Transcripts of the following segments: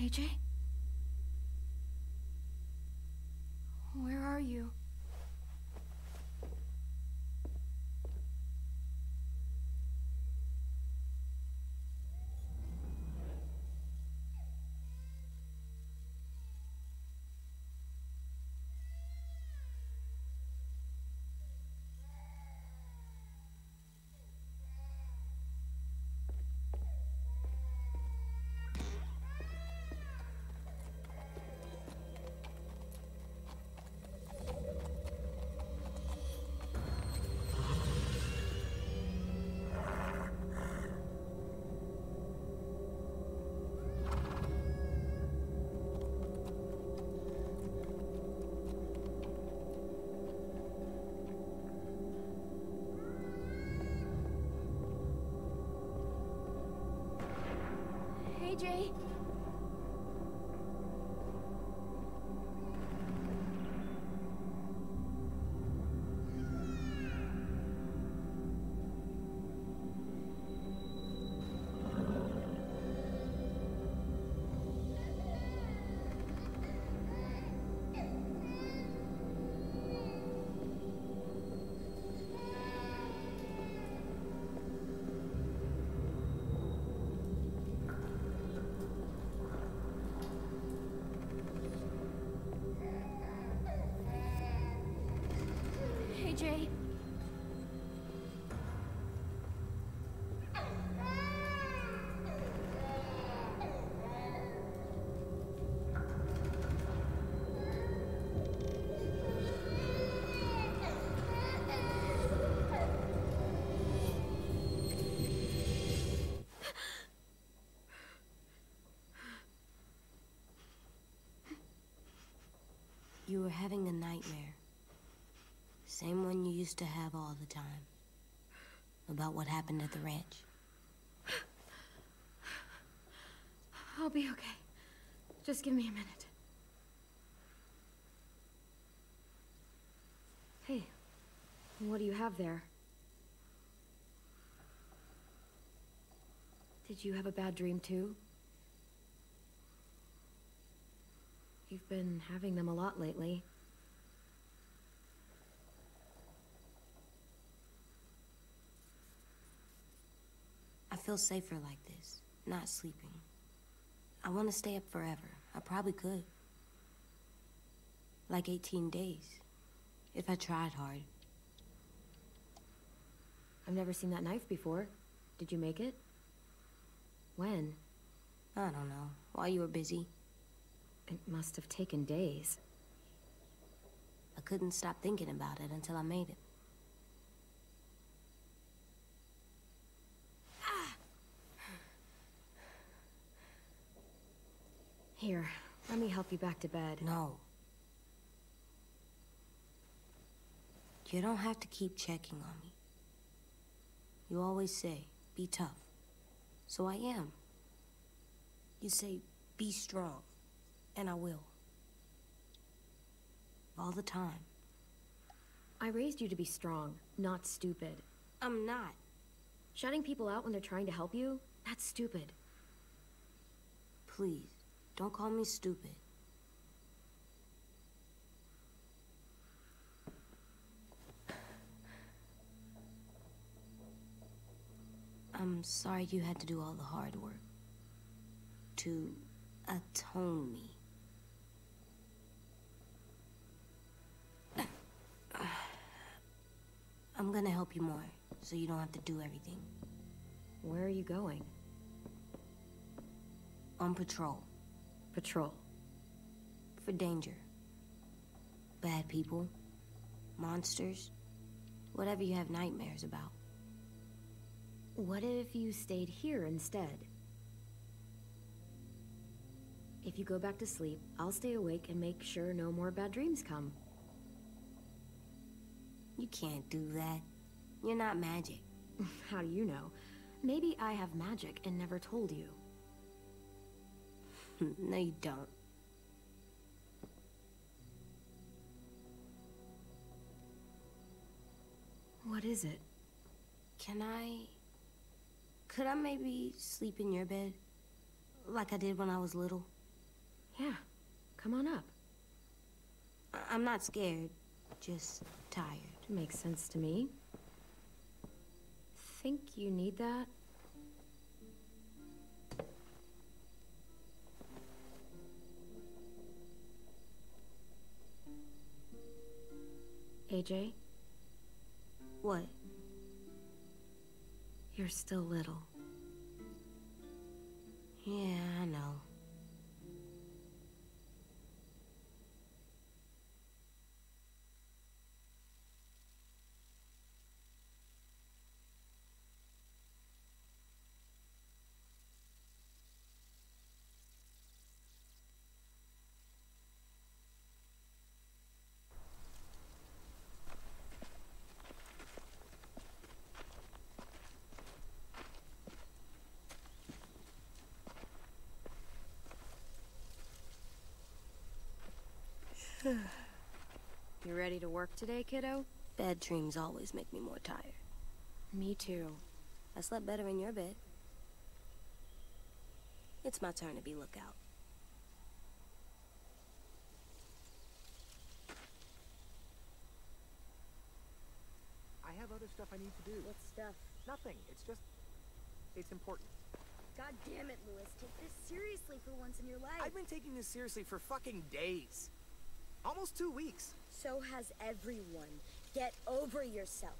AJ? Where are you? AJ? AJ? You were having a nightmare. Same one you used to have all the time. About what happened at the ranch. I'll be okay. Just give me a minute. Hey, what do you have there? Did you have a bad dream too? You've been having them a lot lately. I feel safer like this, not sleeping. I want to stay up forever. I probably could. Like 18 days, if I tried hard. I've never seen that knife before. Did you make it? When? I don't know, while you were busy. It must have taken days. I couldn't stop thinking about it until I made it. Here, let me help you back to bed. No. You don't have to keep checking on me. You always say, be tough. So I am. You say, be strong. And I will. All the time. I raised you to be strong, not stupid. I'm not. Shutting people out when they're trying to help you? That's stupid. Please. Don't call me stupid. I'm sorry you had to do all the hard work. To atone me. I'm gonna help you more, so you don't have to do everything. Where are you going? On patrol. Patrol. For danger. Bad people. Monsters. Whatever you have nightmares about. What if you stayed here instead? If you go back to sleep, I'll stay awake and make sure no more bad dreams come. You can't do that. You're not magic. How do you know? Maybe I have magic and never told you. No, you don't. What is it? Could I maybe sleep in your bed? Like I did when I was little? Yeah, come on up. I'm not scared, just tired. Makes sense to me. Think you need that? AJ? What? You're still little. Yeah, I know. You ready to work today, kiddo? Bad dreams always make me more tired. Me too. I slept better in your bed. It's my turn to be lookout. I have other stuff I need to do. What stuff? Nothing. It's important. God damn it, Louis. Take this seriously for once in your life. I've been taking this seriously for fucking days. Almost 2 weeks. So has everyone. Get over yourself.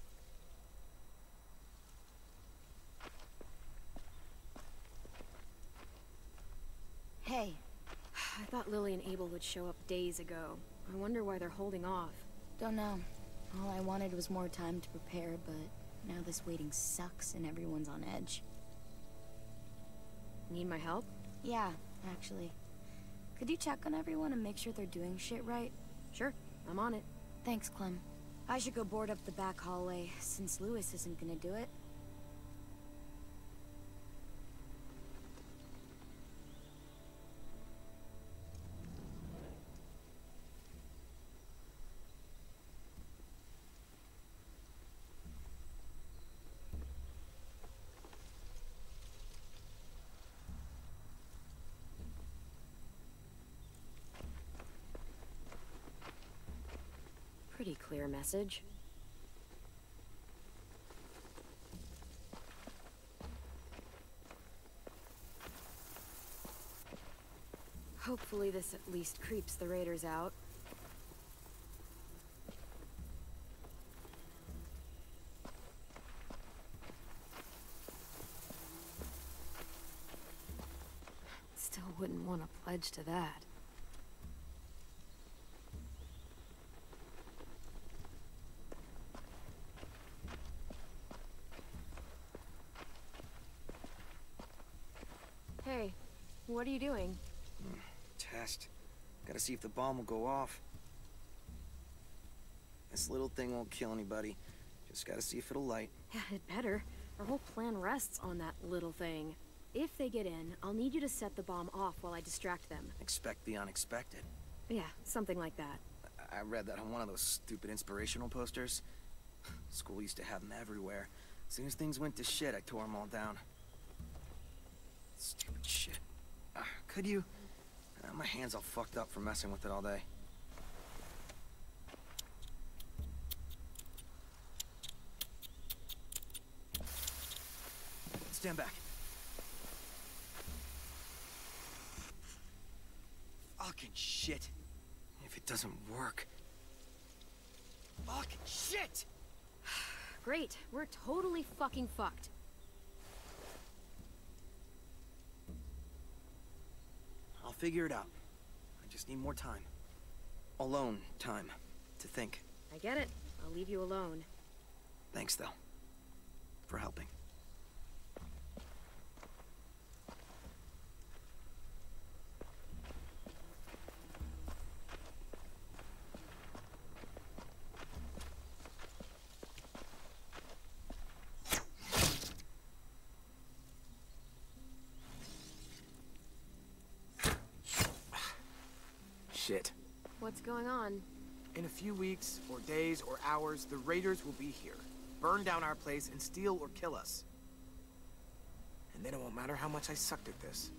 Hey. I thought Lily and Abel would show up days ago. I wonder why they're holding off. Don't know. All I wanted was more time to prepare, but now this waiting sucks and everyone's on edge. Need my help? Yeah, actually. Could you check on everyone and make sure they're doing shit right? Sure, I'm on it. Thanks, Clem. I should go board up the back hallway, since Louis isn't gonna do it. Pretty clear message. Hopefully this at least creeps the raiders out. Still wouldn't want to pledge to that. Hey, what are you doing? Test. Gotta see if the bomb will go off. This little thing won't kill anybody. Just gotta see if it'll light. Yeah, it better. Our whole plan rests on that little thing. If they get in, I'll need you to set the bomb off while I distract them. Expect the unexpected. Yeah, something like that. I read that on one of those stupid inspirational posters. School used to have them everywhere. As soon as things went to shit, I tore them all down. Stupid shit. Could you? My hand's all fucked up from messing with it all day. Stand back. Fucking shit. If it doesn't work. Fucking shit! Great, we're totally fucking fucked. I'll figure it out. I just need more time. Alone time to think. I get it. I'll leave you alone. Thanks, though, for helping. Shit. What's going on? In a few weeks, or days, or hours, the raiders will be here. Burn down our place and steal or kill us. And then it won't matter how much I sucked at this.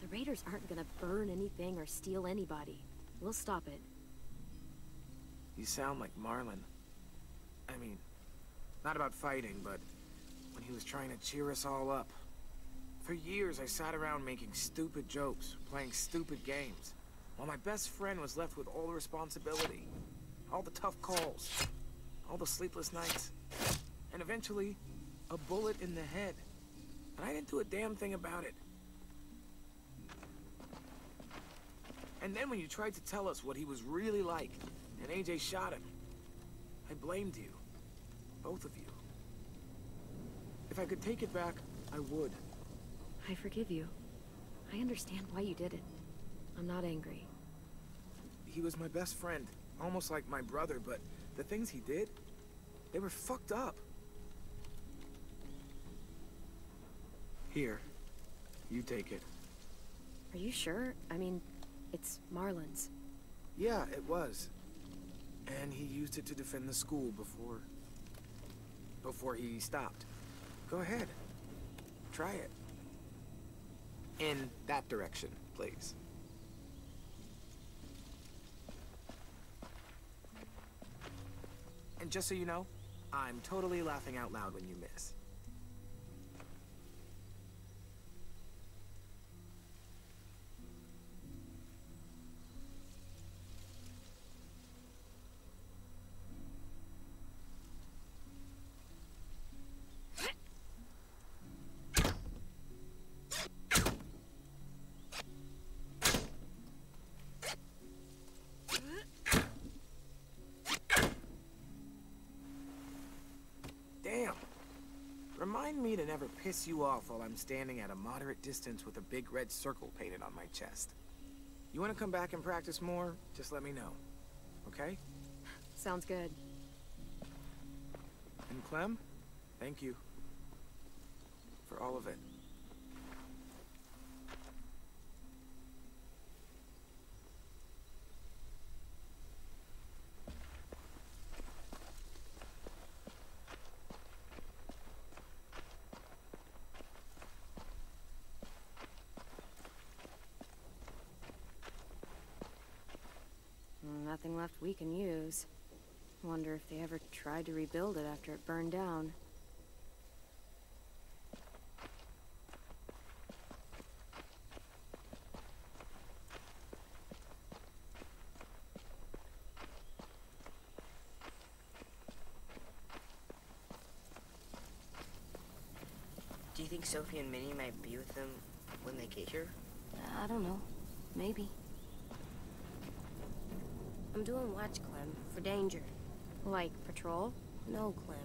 The Raiders aren't gonna burn anything or steal anybody. We'll stop it. You sound like Marlon. I mean, not about fighting, but when he was trying to cheer us all up. For years, I sat around making stupid jokes, playing stupid games, while my best friend was left with all the responsibility, all the tough calls, all the sleepless nights, and eventually, a bullet in the head. And I didn't do a damn thing about it. And then when you tried to tell us what he was really like, and AJ shot him, I blamed you. Both of you. If I could take it back, I would. I forgive you. I understand why you did it. I'm not angry. He was my best friend, almost like my brother, but the things he did, they were fucked up. Here, you take it. Are you sure? I mean, it's Marlon's. Yeah, it was. And he used it to defend the school before he stopped. Go ahead. Try it. In that direction, please. And just so you know, I'm totally laughing out loud when you miss. Remind me to never piss you off while I'm standing at a moderate distance with a big red circle painted on my chest. You want to come back and practice more? Just let me know. Okay? Sounds good. And Clem, thank you. For all of it. Nothing left we can use. Wonder if they ever tried to rebuild it after it burned down. Do you think Sophie and Minnie might be with them when they get here? I don't know. Maybe. I'm doing watch, Clem, for danger. Like patrol? No, Clem.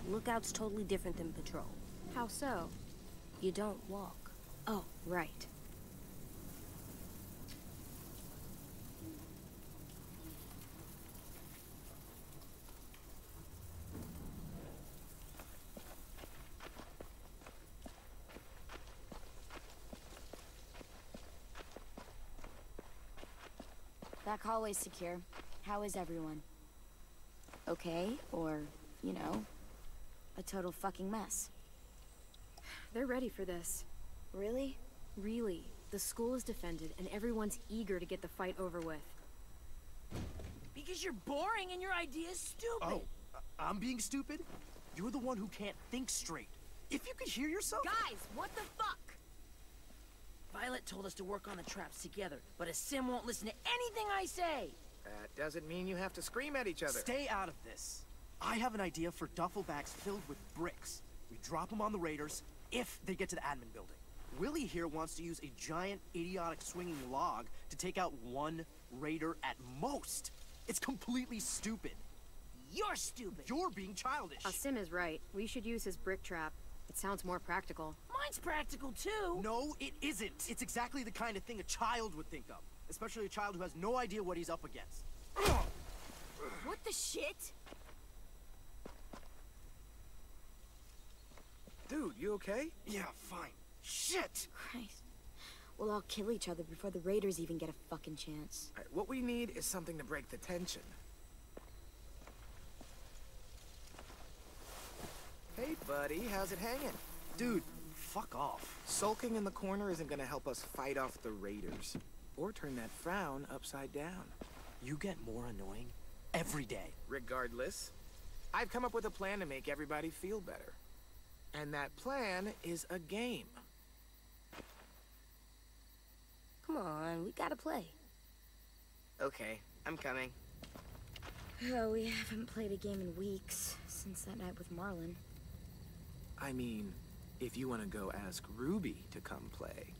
Lookout's totally different than patrol. How so? You don't walk. Oh, right. Back hallway's secure. How is everyone? Okay, or, you know, a total fucking mess. They're ready for this. Really? Really. The school is defended, and everyone's eager to get the fight over with. Because you're boring and your idea is stupid. Oh, I'm being stupid? You're the one who can't think straight. If you could hear yourself... Guys, what the fuck? Violet told us to work on the traps together, but Sim won't listen to anything I say. That doesn't mean you have to scream at each other. Stay out of this. I have an idea for duffel bags filled with bricks. We drop them on the Raiders if they get to the admin building. Willie here wants to use a giant, idiotic swinging log to take out one Raider at most. It's completely stupid. You're stupid. You're being childish. Sim is right. We should use his brick trap. It sounds more practical. Mine's practical too. No, it isn't. It's exactly the kind of thing a child would think of. Especially a child who has no idea what he's up against. What the shit? Dude, you okay? Yeah, fine. Shit! Christ. We'll all kill each other before the Raiders even get a fucking chance. All right, what we need is something to break the tension. Hey, buddy, how's it hanging? Dude, fuck off. Sulking in the corner isn't gonna help us fight off the raiders. Or turn that frown upside down. You get more annoying every day. Regardless, I've come up with a plan to make everybody feel better. And that plan is a game. Come on, we gotta play. Okay, I'm coming. Oh, we haven't played a game in weeks, since that night with Marlon. I mean, if you want to go ask Ruby to come play,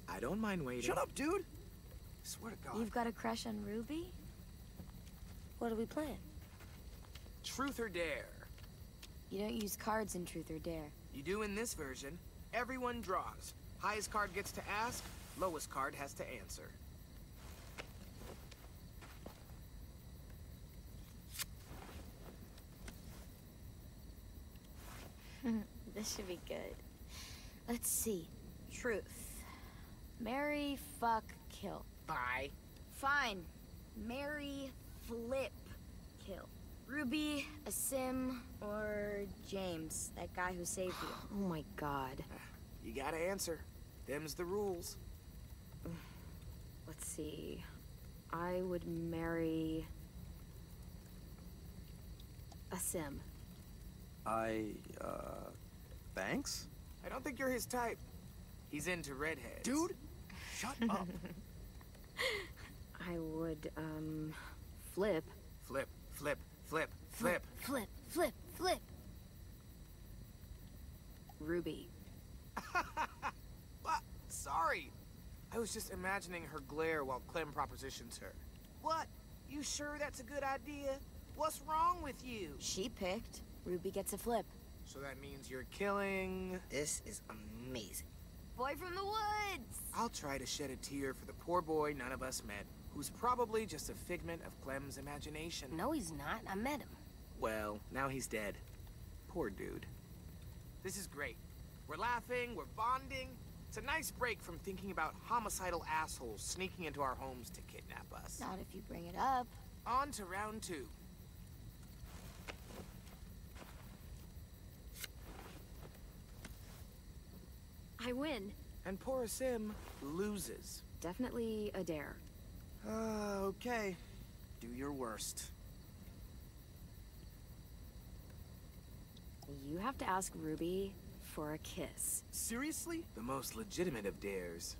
I don't mind waiting. Shut up, dude! Swear to God. You've got a crush on Ruby? What are we playing? Truth or dare? You don't use cards in Truth or Dare. You do in this version. Everyone draws. Highest card gets to ask, lowest card has to answer. This should be good. Let's see. Truth. Marry, fuck, kill. Bye. Fine. Marry, flip, kill. Ruby, a Sim, or James, that guy who saved you. Oh my god. You gotta answer. Them's the rules. Let's see. I would marry a Sim. Thanks? I don't think you're his type. He's into redheads. Dude, shut up. I would, flip. Flip, flip, flip, flip. Flip, flip, flip. Ruby. What? Sorry. I was just imagining her glare while Clem propositions her. What? You sure that's a good idea? What's wrong with you? She picked. Ruby gets a flip. So that means you're killing... This is amazing. Boy from the woods! I'll try to shed a tear for the poor boy none of us met, who's probably just a figment of Clem's imagination. No, he's not. I met him. Well, now he's dead. Poor dude. This is great. We're laughing, we're bonding. It's a nice break from thinking about homicidal assholes sneaking into our homes to kidnap us. Not if you bring it up. On to round 2. I win. And poor Sim loses. Definitely a dare. Okay. Do your worst. You have to ask Ruby for a kiss. Seriously? The most legitimate of dares.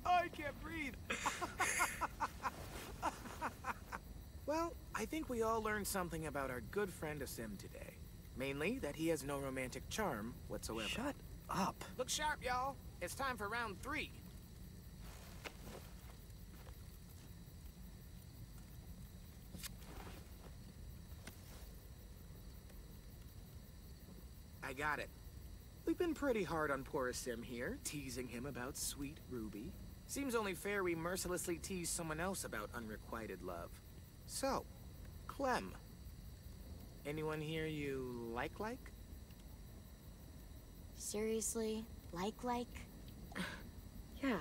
I can't breathe. Well, I think we all learned something about our good friend Asim today. Mainly that he has no romantic charm whatsoever. Shut up. Look sharp, y'all. It's time for round 3. I got it. We've been pretty hard on poor Asim here, teasing him about sweet Ruby. Seems only fair we mercilessly tease someone else about unrequited love. So, Clem. Anyone here you like? Seriously? Like? Yeah.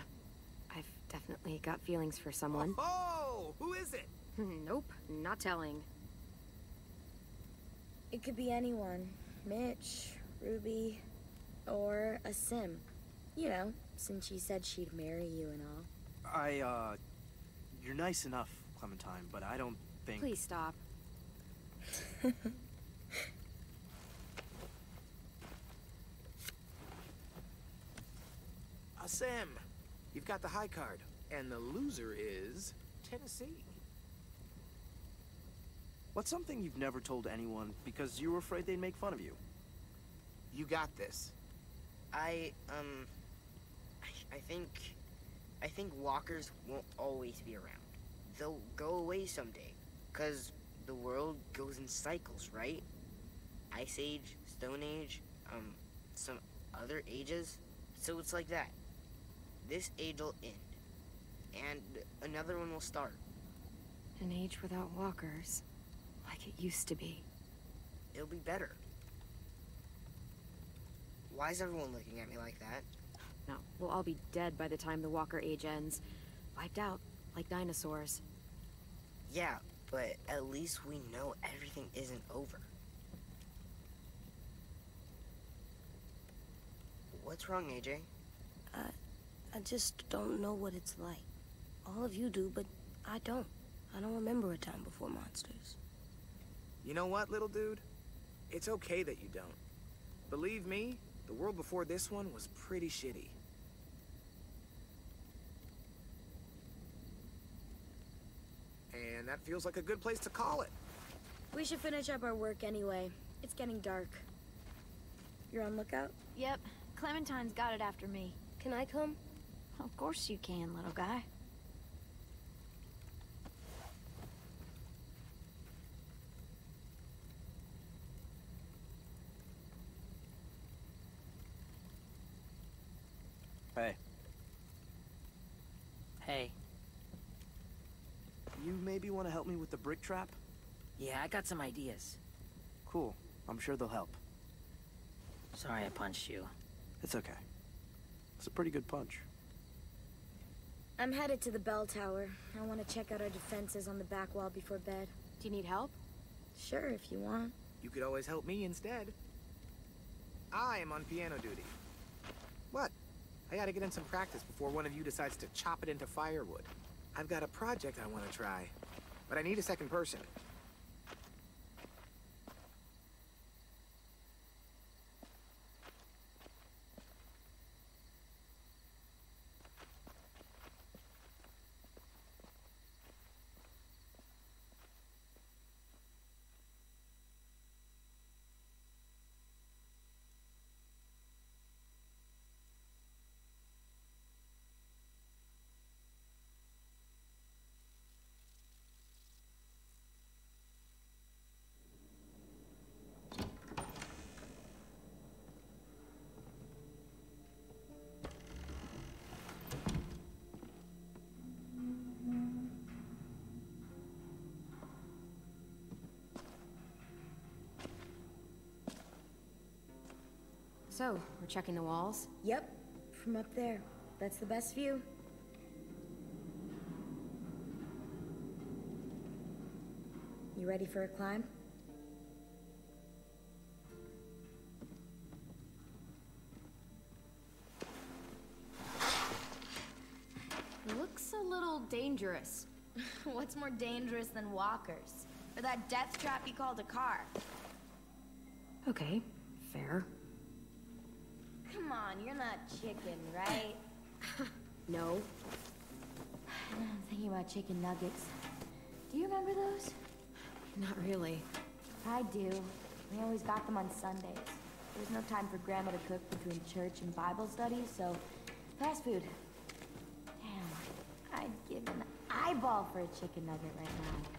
I've definitely got feelings for someone. Oh, who is it? Nope, not telling. It could be anyone. Mitch, Ruby, or a Sim. You know, since she said she'd marry you and all. You're nice enough, Clementine, but I don't think... Please stop. Asim, you've got the high card, and the loser is Tennessee. What's something you've never told anyone because you were afraid they'd make fun of you? You got this. I think walkers won't always be around. They'll go away someday, 'cause the world goes in cycles, right? Ice Age, Stone Age, some other ages. So it's like that. This age will end, and another one will start. An age without walkers. Like it used to be. It'll be better. Why is everyone looking at me like that? No, We'll all be dead by the time the Walker age ends. Wiped out, like dinosaurs. Yeah, but at least we know everything isn't over. What's wrong, AJ? I just don't know what it's like. All of you do, but I don't. I don't remember a time before monsters. You know what, little dude? It's okay that you don't. Believe me, the world before this one was pretty shitty. And that feels like a good place to call it. We should finish up our work anyway. It's getting dark. You're on lookout? Yep. Clementine's got it after me. Can I come? Of course you can, little guy. Hey. Hey. You maybe want to help me with the brick trap? Yeah, I got some ideas. Cool. I'm sure they'll help. Sorry I punched you. It's okay. It's a pretty good punch. I'm headed to the bell tower. I want to check out our defenses on the back wall before bed. Do you need help? Sure, if you want. You could always help me instead. I am on piano duty. What? I gotta get in some practice before one of you decides to chop it into firewood. I've got a project I want to try, but I need a second person. So, we're checking the walls? Yep, from up there. That's the best view. You ready for a climb? Looks a little dangerous. What's more dangerous than walkers? Or that death trap you called a car? Okay, fair. Come on, you're not chicken, right? No. I'm thinking about chicken nuggets. Do you remember those? Not really. I do. We always got them on Sundays. There was no time for Grandma to cook between church and Bible study, so fast food. Damn, I'd give an eyeball for a chicken nugget right now.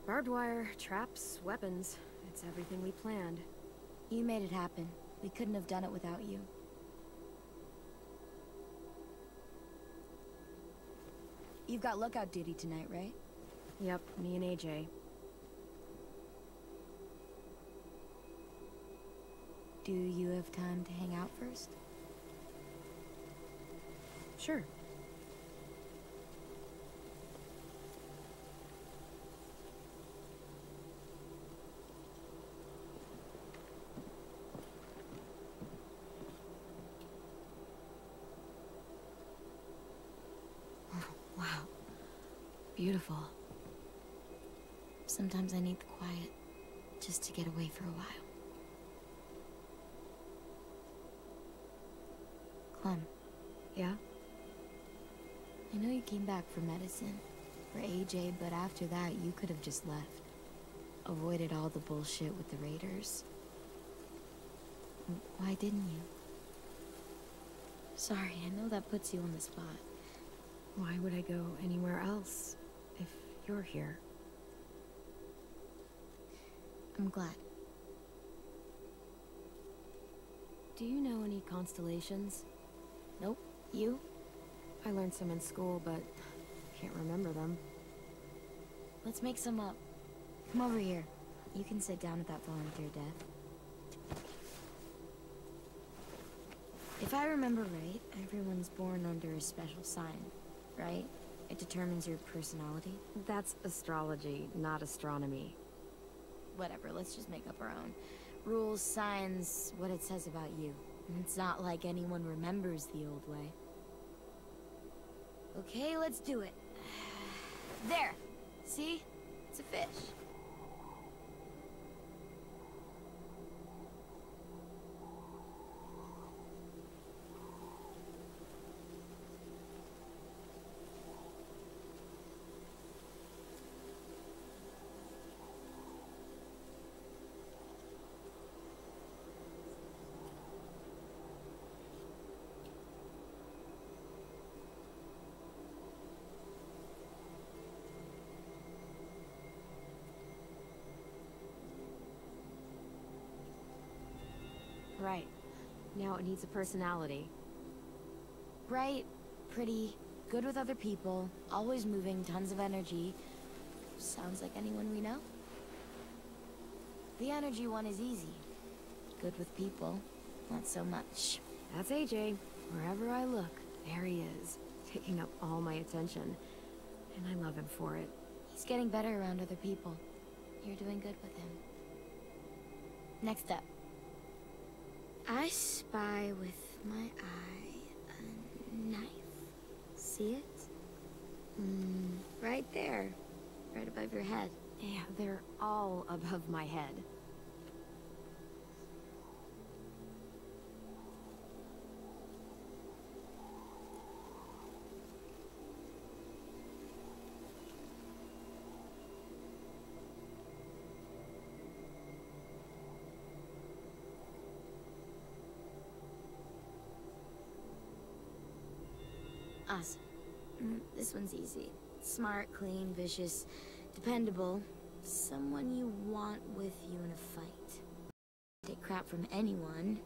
Barbed wire, traps, weapons. It's everything we planned. You made it happen. We couldn't have done it without you. You've got lookout duty tonight, right? Yep, me and AJ. Do you have time to hang out first? Sure. Wow. Beautiful. Sometimes I need the quiet, just to get away for a while. Clem. Yeah? I know you came back for medicine, for AJ, but after that, you could have just left. Avoided all the bullshit with the Raiders. Why didn't you? Sorry, I know that puts you on the spot. Why would I go anywhere else if you're here? I'm glad. Do you know any constellations? Nope. You? I learned some in school, but can't remember them. Let's make some up. Come over here. You can sit down at that volunteer desk. If I remember right, everyone's born under a special sign, right? It determines your personality. That's astrology, not astronomy. Whatever, let's just make up our own. Rules, signs, what it says about you. It's not like anyone remembers the old way. Okay, let's do it. There! See? It's a fish. Right. Now it needs a personality. Bright, pretty, good with other people, always moving, tons of energy. Sounds like anyone we know. The energy one is easy. Good with people, not so much. That's AJ. Wherever I look, there he is, taking up all my attention. And I love him for it. He's getting better around other people. You're doing good with him. Next up. I spy with my eye a knife. See it? Right there. Right above your head. Yeah, they're all above my head. Awesome. This one's easy. Smart, clean, vicious, dependable. Someone you want with you in a fight. Take crap from anyone.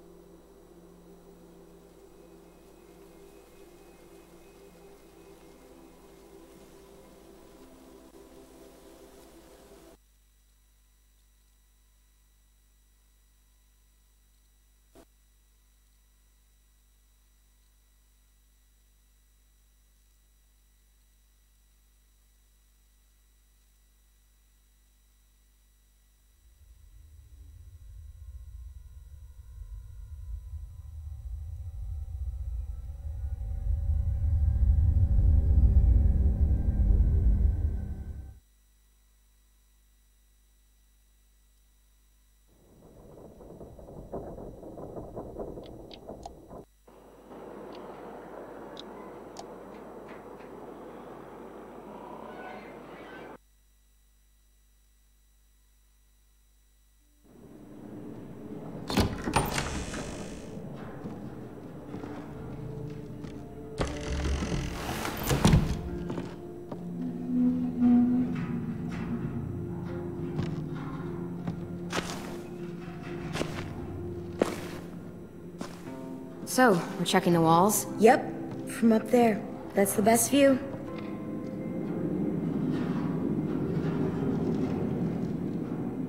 So, we're checking the walls? Yep, from up there. That's the best view.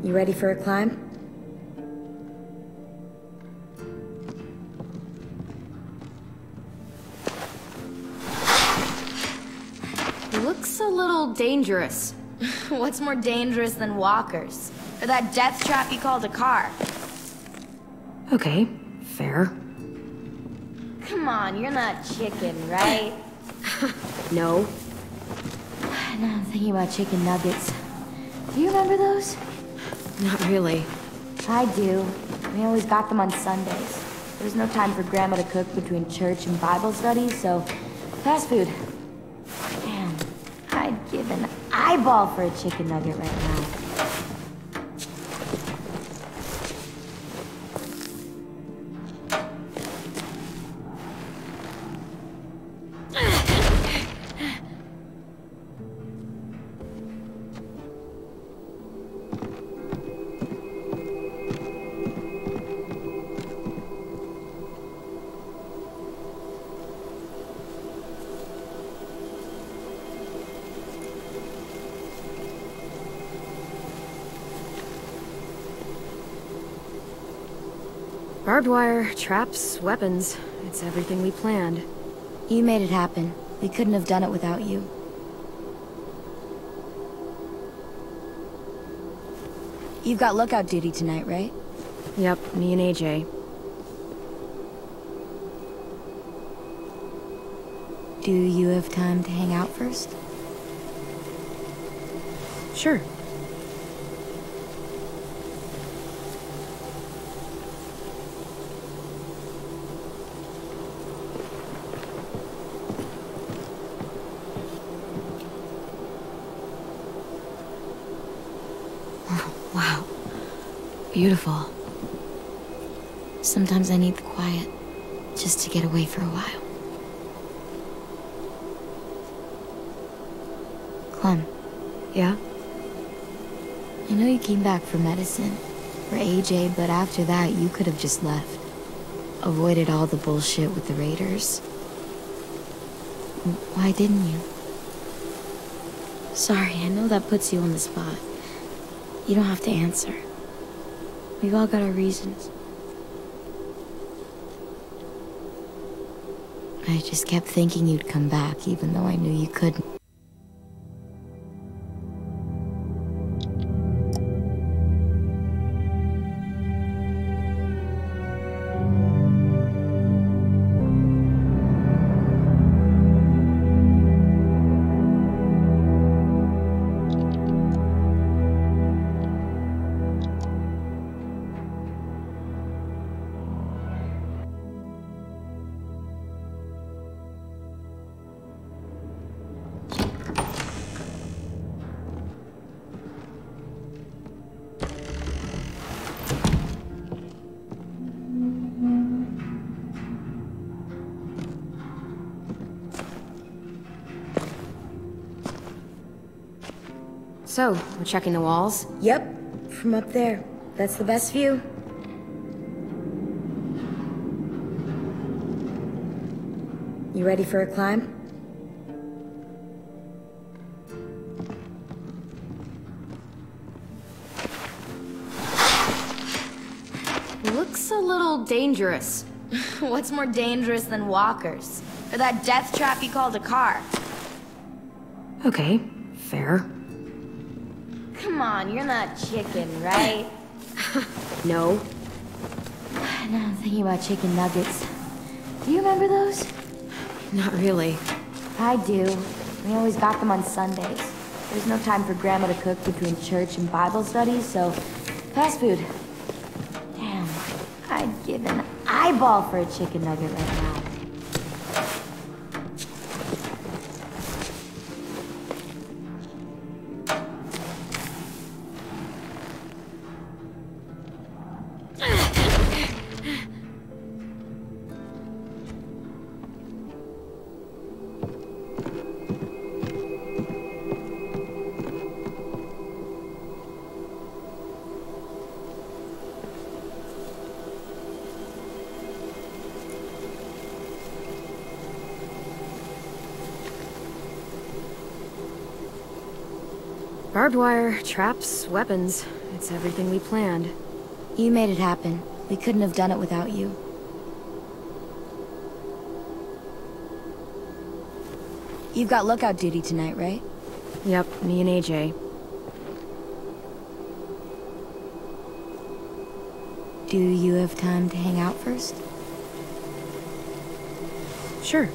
You ready for a climb? Looks a little dangerous. What's more dangerous than walkers? Or that death trap you called a car? Okay, fair. Come on, you're not chicken, right? No. Now I'm thinking about chicken nuggets. Do you remember those? Not really. I do. We always got them on Sundays. There was no time for Grandma to cook between church and Bible studies, so fast food. Man, I'd give an eyeball for a chicken nugget right now. Barbed wire, traps, weapons. It's everything we planned. You made it happen. We couldn't have done it without you. You've got lookout duty tonight, right? Yep, me and AJ. Do you have time to hang out first? Sure. Wow. Beautiful. Sometimes I need the quiet, just to get away for a while. Clem. Yeah? I know you came back for medicine, for AJ, but after that, you could have just left. Avoided all the bullshit with the Raiders. Why didn't you? Sorry, I know that puts you on the spot. You don't have to answer. We've all got our reasons. I just kept thinking you'd come back, even though I knew you couldn't. So, we're checking the walls? Yep, from up there. That's the best view. You ready for a climb? Looks a little dangerous. What's more dangerous than walkers? Or that death trap you called a car? Okay, fair. Come on, you're not chicken, right? No. Now I'm thinking about chicken nuggets. Do you remember those? Not really. I do. We always got them on Sundays. There's no time for Grandma to cook between church and Bible studies, so fast food. Damn, I'd give an eyeball for a chicken nugget right now. Barbed wire, traps, weapons. It's everything we planned. You made it happen. We couldn't have done it without you. You've got lookout duty tonight, right? Yep, me and AJ. Do you have time to hang out first? Sure.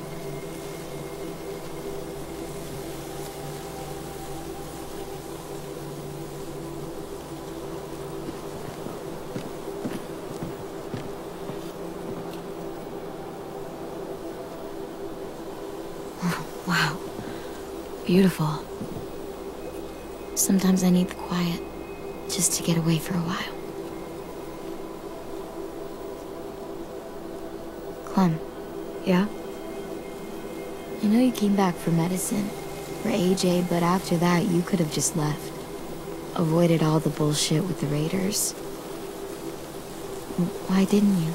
Wow. Beautiful. Sometimes I need the quiet, just to get away for a while. Clem. Yeah? I know you came back for medicine, for AJ, but after that, you could have just left. Avoided all the bullshit with the Raiders. Why didn't you?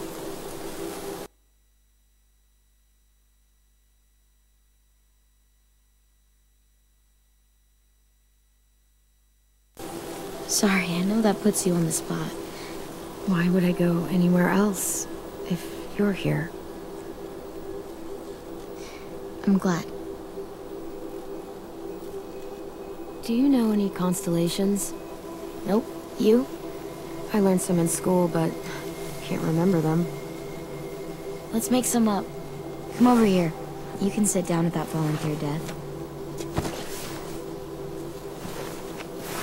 Sorry, I know that puts you on the spot. Why would I go anywhere else if you're here? I'm glad. Do you know any constellations? Nope. You? I learned some in school, but can't remember them. Let's make some up. Come over here. You can sit down without falling to your death.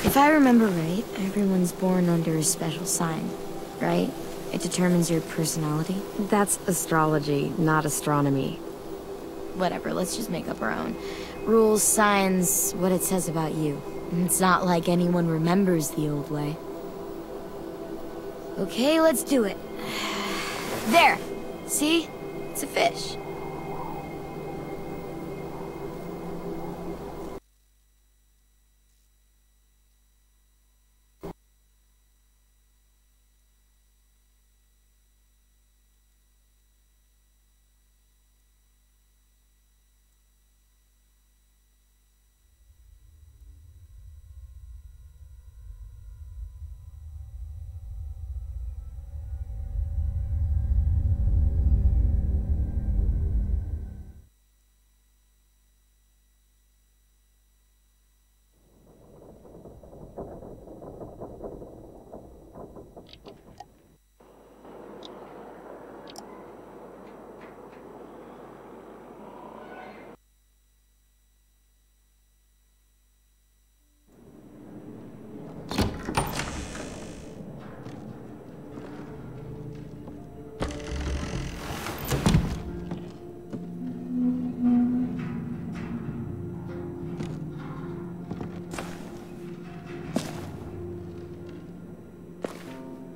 If I remember right, everyone's born under a special sign, right? It determines your personality. That's astrology, not astronomy. Whatever, let's just make up our own. Rules, signs, what it says about you. It's not like anyone remembers the old way. Okay, let's do it. There! See? It's a fish.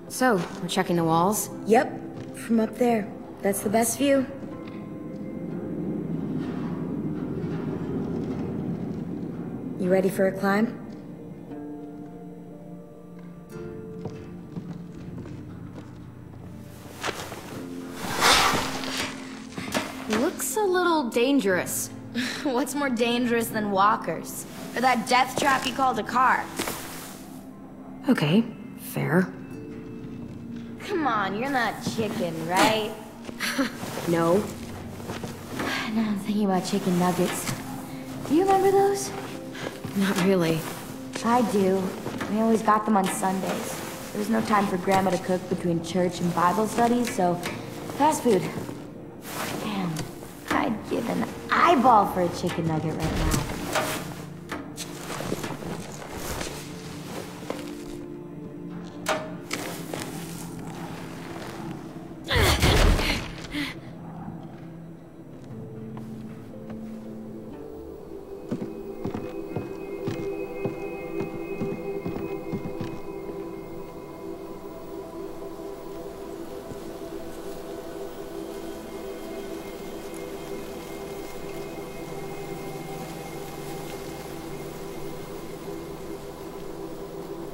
So, we're checking the walls? Yep, from up there. That's the best view. You ready for a climb? Looks a little dangerous. What's more dangerous than walkers? Or that death trap you called a car? Okay, fair. Come on, you're not chicken, right? No. Now I'm thinking about chicken nuggets. Do you remember those? Not really. I do. We always got them on Sundays. There was no time for Grandma to cook between church and Bible studies, so fast food. Damn, I'd give an eyeball for a chicken nugget right now.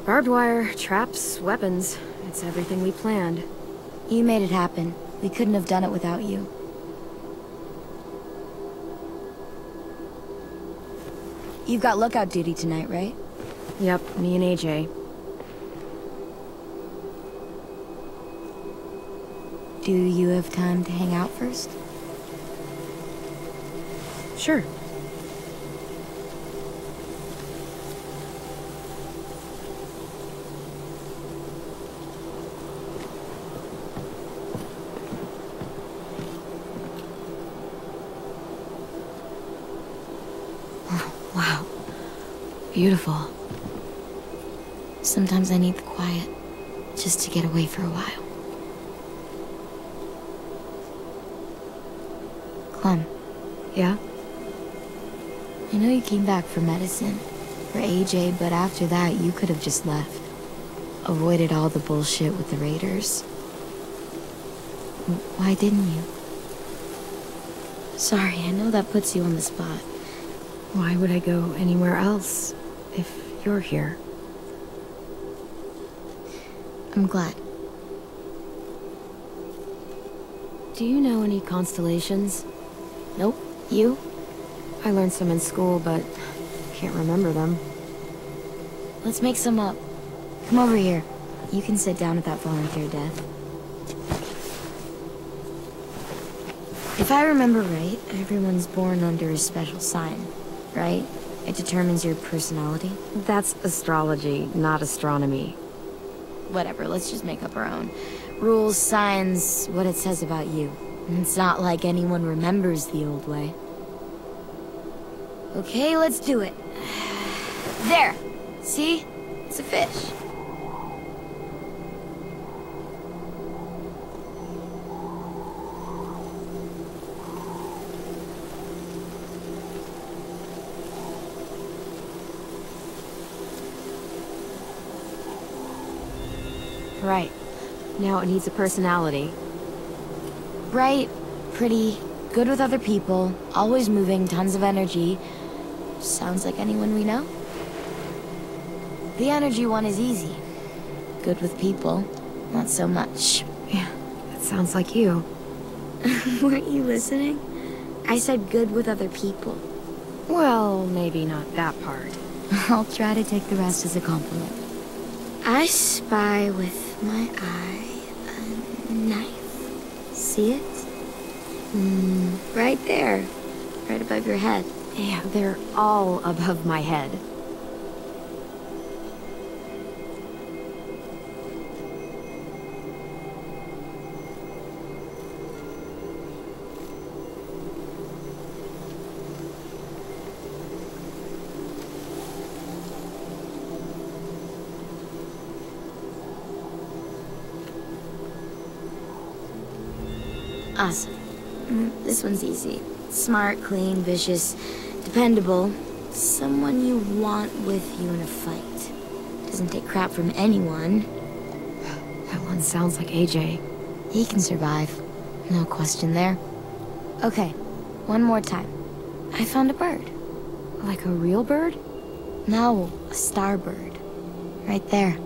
Barbed wire, traps, weapons. It's everything we planned. You made it happen. We couldn't have done it without you. You've got lookout duty tonight, right? Yep, me and AJ. Do you have time to hang out first? Sure. Wow. Beautiful. Sometimes I need the quiet, just to get away for a while. Clem. Yeah? I know you came back for medicine, for AJ, but after that, you could have just left. Avoided all the bullshit with the Raiders. Why didn't you? Sorry, I know that puts you on the spot. Why would I go anywhere else if you're here? I'm glad. Do you know any constellations? Nope. You? I learned some in school, but can't remember them. Let's make some up. Come over here. You can sit down at that volunteer desk. If I remember right, everyone's born under a special sign, right? It determines your personality. That's astrology, not astronomy. Whatever, let's just make up our own. Rules, signs, what it says about you. It's not like anyone remembers the old way. Okay, let's do it. There! See? It's a fish. Right. Now it needs a personality. Bright, pretty, good with other people, always moving, tons of energy. Sounds like anyone we know? The energy one is easy. Good with people, not so much. Yeah, that sounds like you. Weren't you listening? I said good with other people. Well, maybe not that part. I'll try to take the rest as a compliment. I spy with my eye a knife. See it? Right there. Right above your head. Yeah, they're all above my head. Awesome. This one's easy. Smart, clean, vicious, dependable. Someone you want with you in a fight. Doesn't take crap from anyone. That one sounds like AJ. He can survive. No question there. Okay, one more time. I found a bird. Like a real bird? No, a starbird. Right there.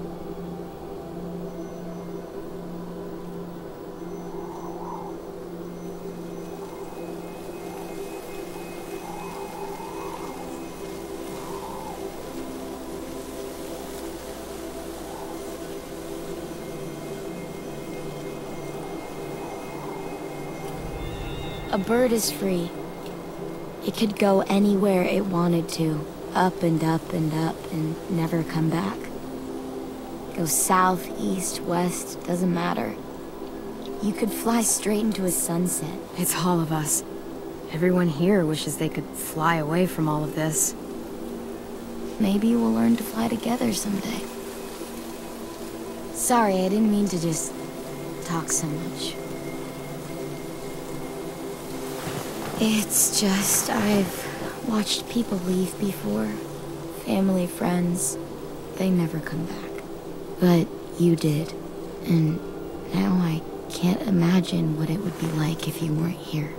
A bird is free. It could go anywhere it wanted to. Up and up and up and never come back. Go south, east, west, doesn't matter. You could fly straight into a sunset. It's all of us. Everyone here wishes they could fly away from all of this. Maybe we'll learn to fly together someday. Sorry, I didn't mean to just talk so much. It's just, I've watched people leave before. Family, friends. They never come back. But you did. And now I can't imagine what it would be like if you weren't here.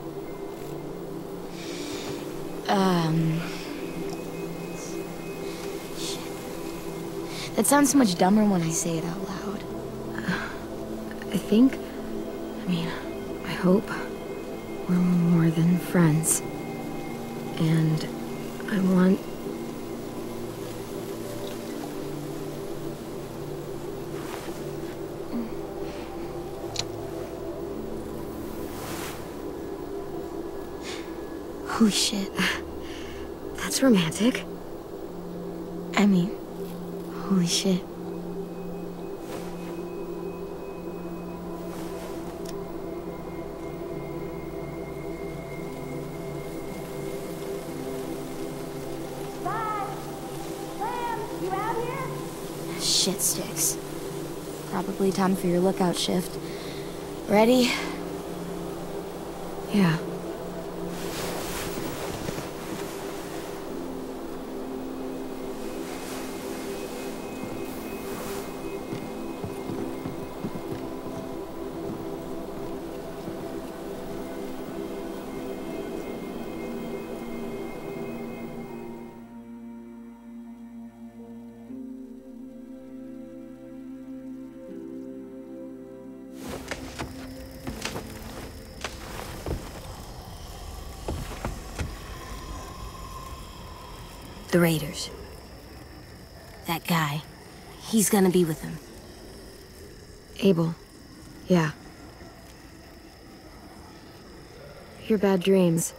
Shit. That sounds so much dumber when I say it out loud. I hope we're more than friends. And I want Holy shit. That's romantic. I mean, holy shit. Shit sticks. Probably time for your lookout shift. Ready? Yeah. The Raiders. That guy. He's gonna be with them. Abel. Yeah. Your bad dreams.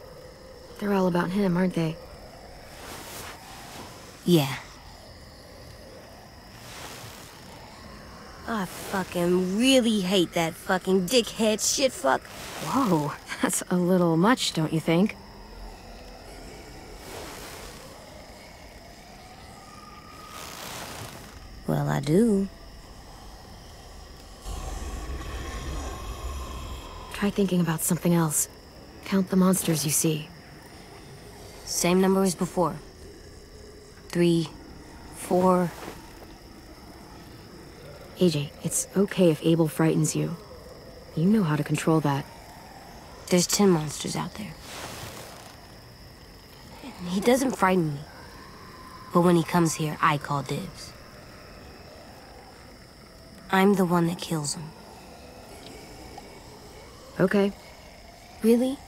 They're all about him, aren't they? Yeah. I fucking really hate that fucking dickhead shitfuck. Whoa, that's a little much, don't you think? Well, I do. Try thinking about something else. Count the monsters you see. Same number as before. 3, 4... AJ, it's okay if Abel frightens you. You know how to control that. There's 10 monsters out there. He doesn't frighten me. But when he comes here, I call dibs. I'm the one that kills him. Okay. Really?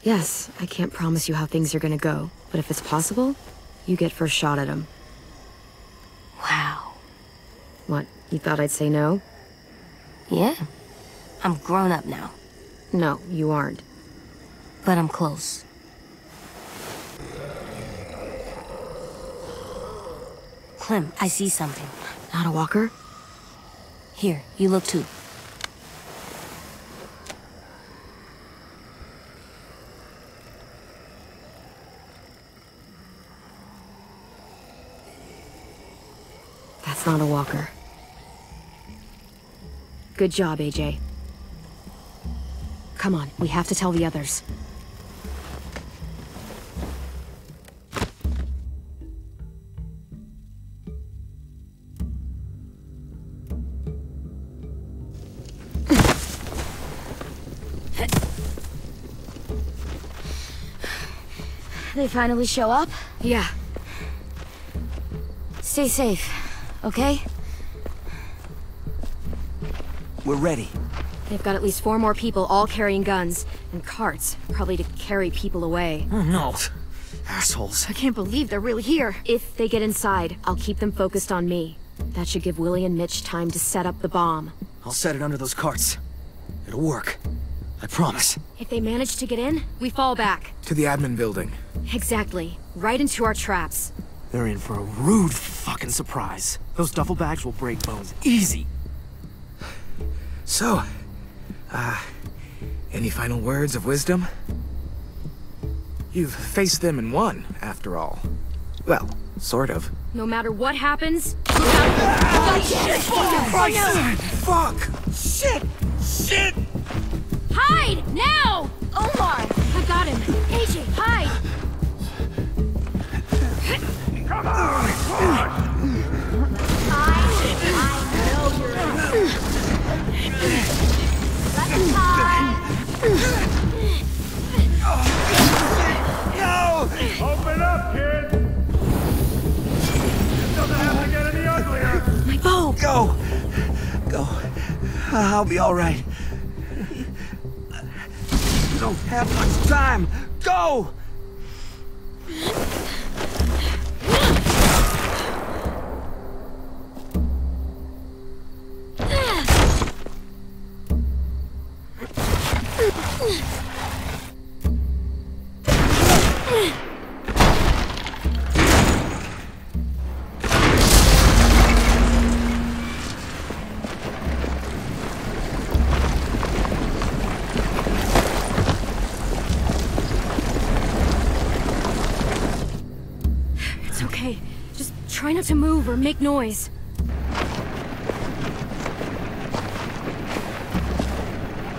Yes, I can't promise you how things are gonna go, but if it's possible, you get first shot at him. Wow. What, you thought I'd say no? Yeah. I'm grown up now. No, you aren't. But I'm close. Clem, I see something. Not a walker? Here, you look too. That's not a walker. Good job, AJ. Come on, we have to tell the others. They finally show up? Yeah. Stay safe, okay? We're ready. They've got at least 4 more people, all carrying guns. And carts, probably to carry people away. Oh no. Assholes. I can't believe they're really here. If they get inside, I'll keep them focused on me. That should give Willie and Mitch time to set up the bomb. I'll set it under those carts. It'll work. I promise. If they manage to get in, we fall back. To the admin building. Exactly. Right into our traps. They're in for a rude fucking surprise. Those duffel bags will break bones easy. So, any final words of wisdom? You've faced them and won, after all. Well, sort of. No matter what happens, look out! Shit! Fucking Christ! Fuck! Shit! Shit! Hide! Now! Omar! I got him! AJ, hide! Come on! I know you're in. Let's hide! No! Open up, kid! This doesn't have to get any uglier! My bow! Go! Go. I'll be all right. You don't have much time. Go! to move or make noise.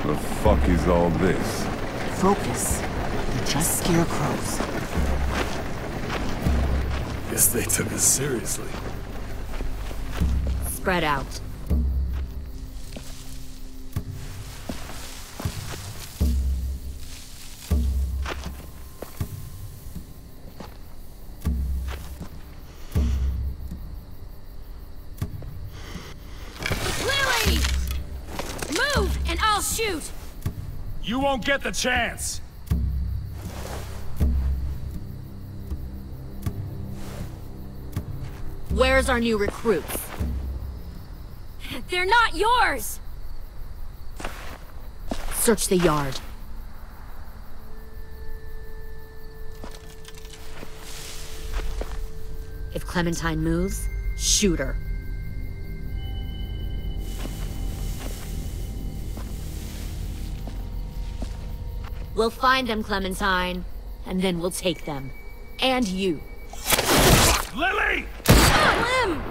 The fuck is all this? Focus. They're just scarecrows. Guess they took us seriously. Spread out. Lily! Move, and I'll shoot! You won't get the chance! Where's our new recruits? They're not yours! Search the yard. If Clementine moves, shoot her. We'll find them, Clementine, and then we'll take them. And you. Lily! Slim!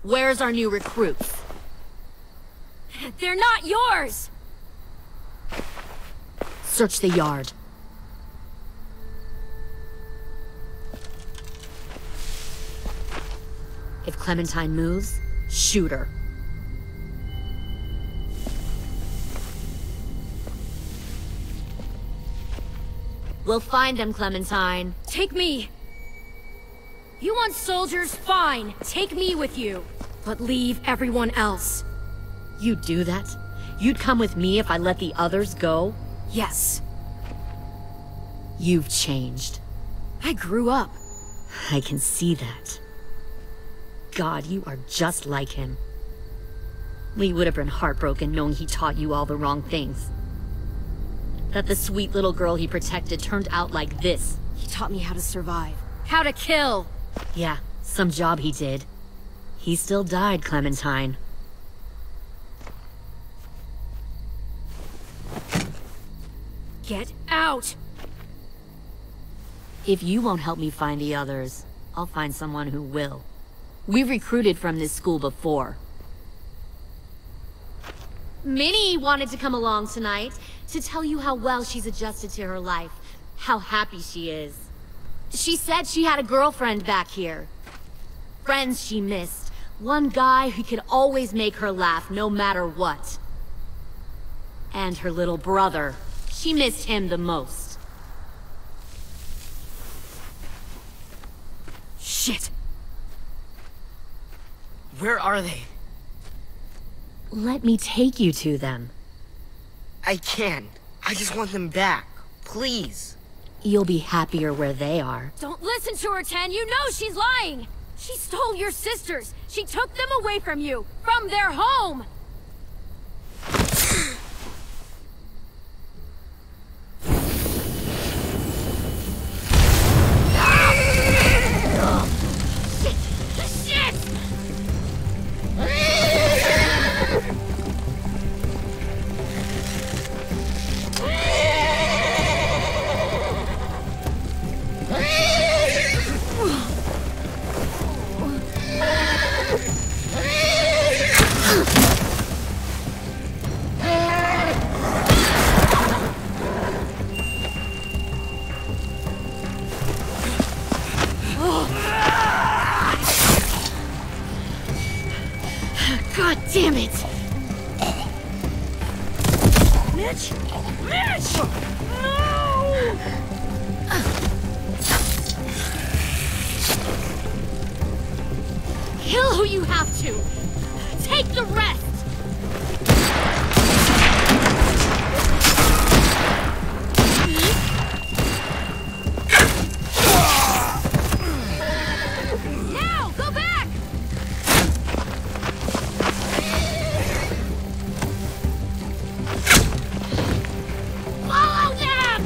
Where's our new recruits? They're not yours! Search the yard. If Clementine moves, shoot her. We'll find them, Clementine. Take me! You want soldiers? Fine. Take me with you. But leave everyone else. You'd do that? You'd come with me if I let the others go? Yes. You've changed. I grew up. I can see that. God, you are just like him. We would have been heartbroken knowing he taught you all the wrong things. That the sweet little girl he protected turned out like this. He taught me how to survive. How to kill! Yeah, some job he did. He still died, Clementine. Get out! If you won't help me find the others, I'll find someone who will. We recruited from this school before. Minnie wanted to come along tonight to tell you how well she's adjusted to her life, how happy she is. She said she had a girlfriend back here. Friends she missed. One guy who could always make her laugh no matter what. And her little brother. She missed him the most. Shit! Where are they? Let me take you to them. I can't. I just want them back. Please. You'll be happier where they are. Don't listen to her, Ten. You know she's lying. She stole your sisters. She took them away from you. From their home. God damn it! Mitch! Mitch! No! Kill who you have to! Take the rest! Now! Go back! Follow them!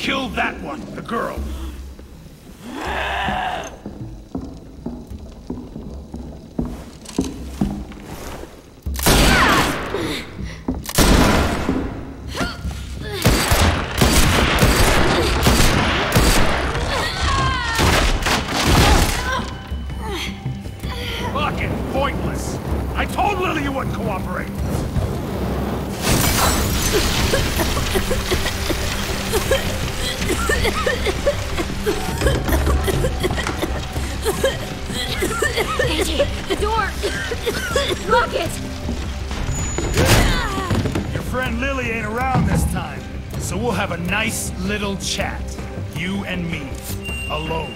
Kill that one, the girl. Fucking pointless. I told Lily you wouldn't cooperate. Angie, the door! Lock it! Your friend Lily ain't around this time, so we'll have a nice little chat. You and me. Alone.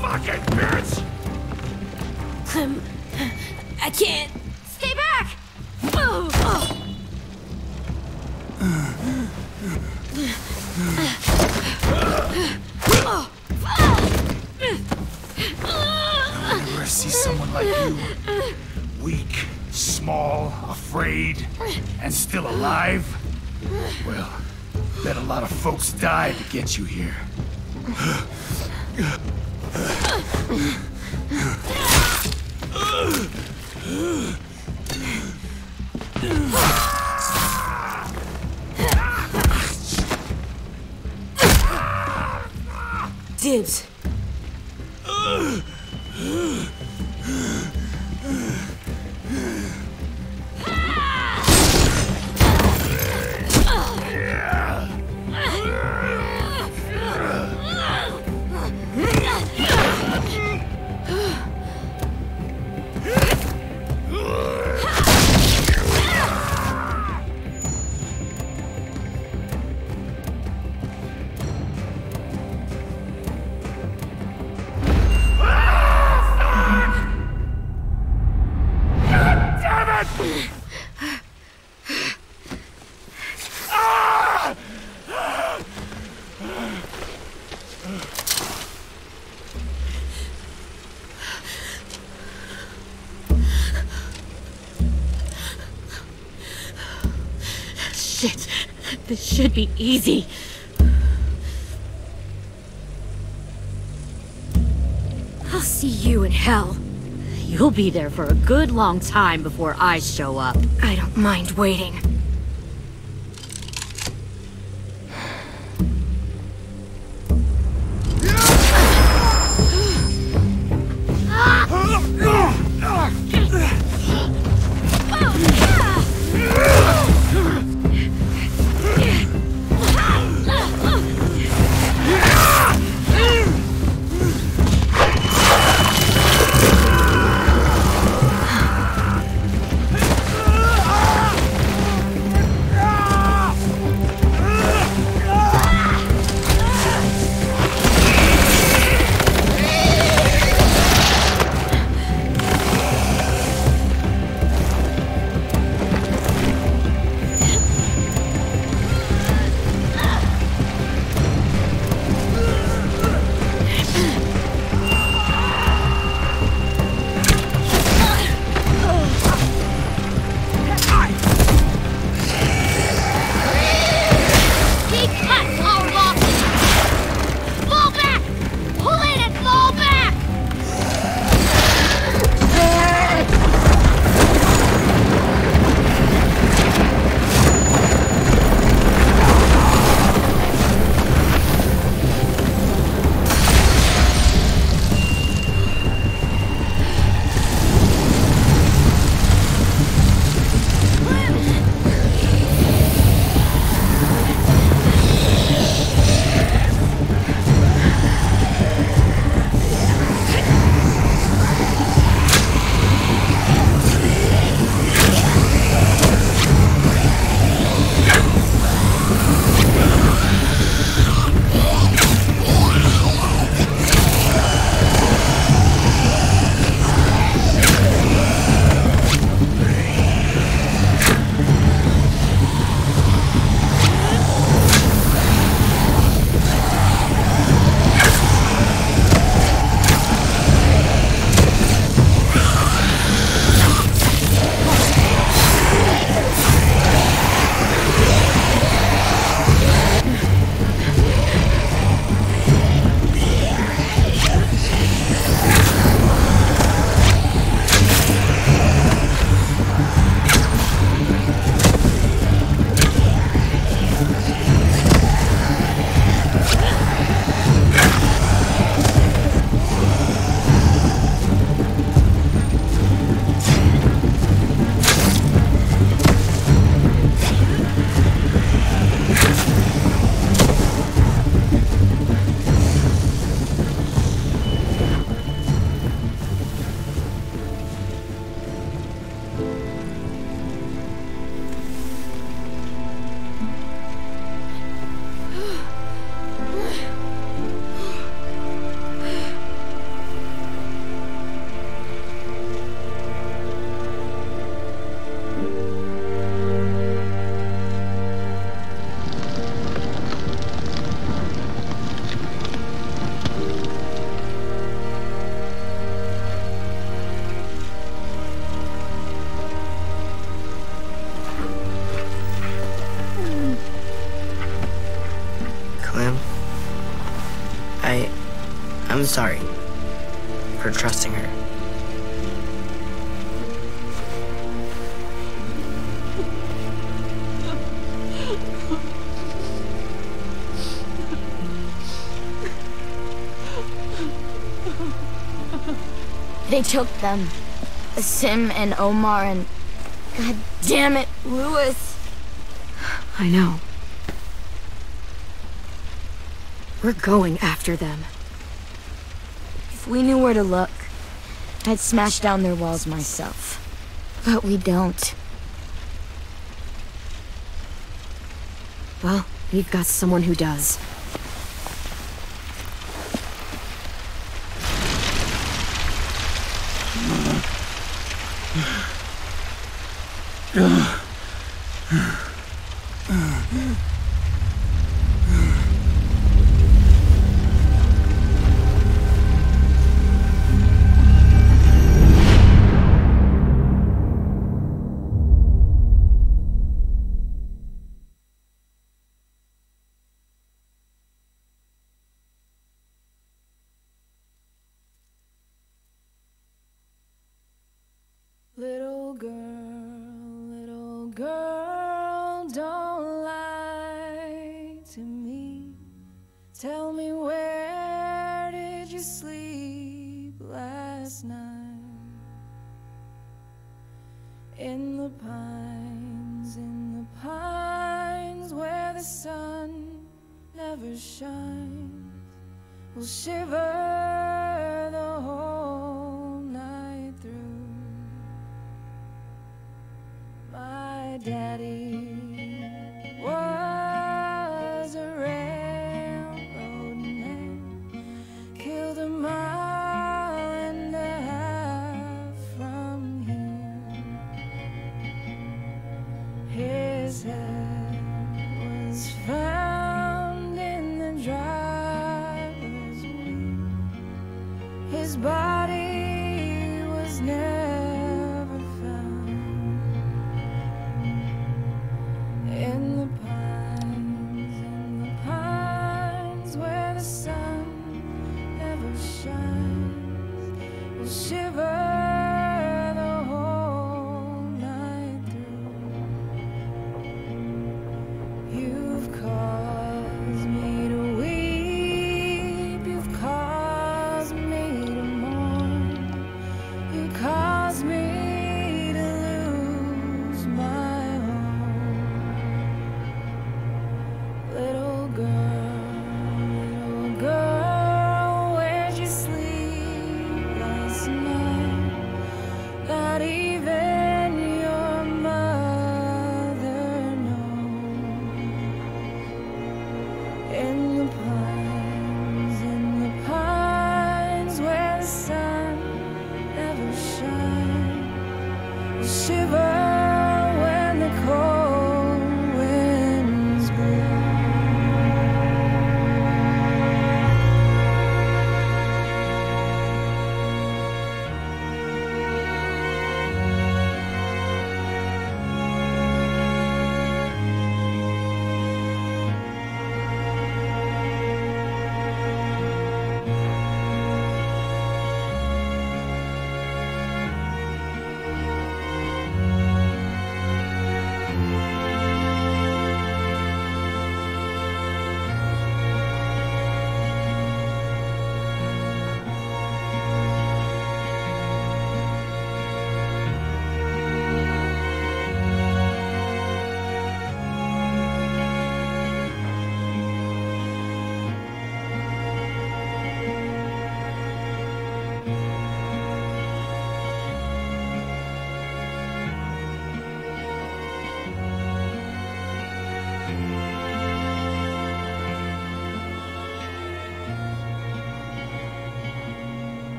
Fucking bitch! I can't. Stay back! Whenever I see someone like you, weak, small, afraid, and still alive, well, bet a lot of folks died to get you here. Dibs. Shit, this should be easy. I'll see you in hell. You'll be there for a good long time before I show up. I don't mind waiting. I'm sorry for trusting her. They took them. Sim and Omar and... God damn it, Louis. I know. We're going after them. If we knew where to look, I'd smash down their walls myself. But we don't. Well, we've got someone who does. Little girl, don't lie to me. Tell me, where did you sleep last night? In the pines where the sun never shines. We'll shiver the whole night through. My daddy was a railroad man, killed 1.5 miles from here. His head was found in the driver's wheel.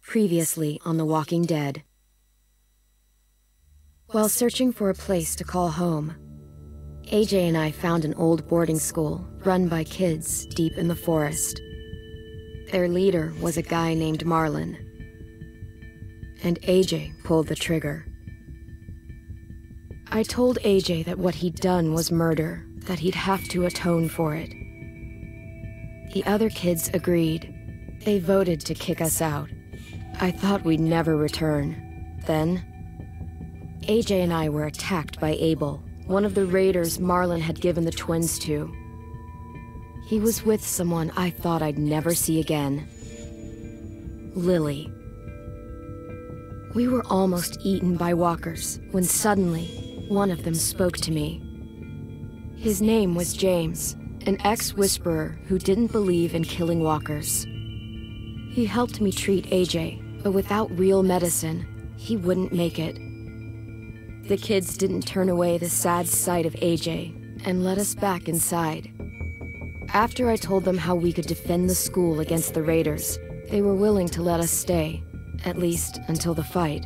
Previously on The Walking Dead. While searching for a place to call home, AJ and I found an old boarding school run by kids deep in the forest. Their leader was a guy named Marlon, and AJ pulled the trigger. I told AJ that what he'd done was murder, that he'd have to atone for it. The other kids agreed. They voted to kick us out. I thought we'd never return. Then, AJ and I were attacked by Abel, one of the raiders Marlon had given the twins to. He was with someone I thought I'd never see again. Lily. We were almost eaten by walkers when suddenly one of them spoke to me. His name was James, an ex-whisperer who didn't believe in killing walkers. He helped me treat AJ, but without real medicine, he wouldn't make it. The kids didn't turn away the sad sight of AJ and let us back inside. After I told them how we could defend the school against the raiders, they were willing to let us stay, at least until the fight.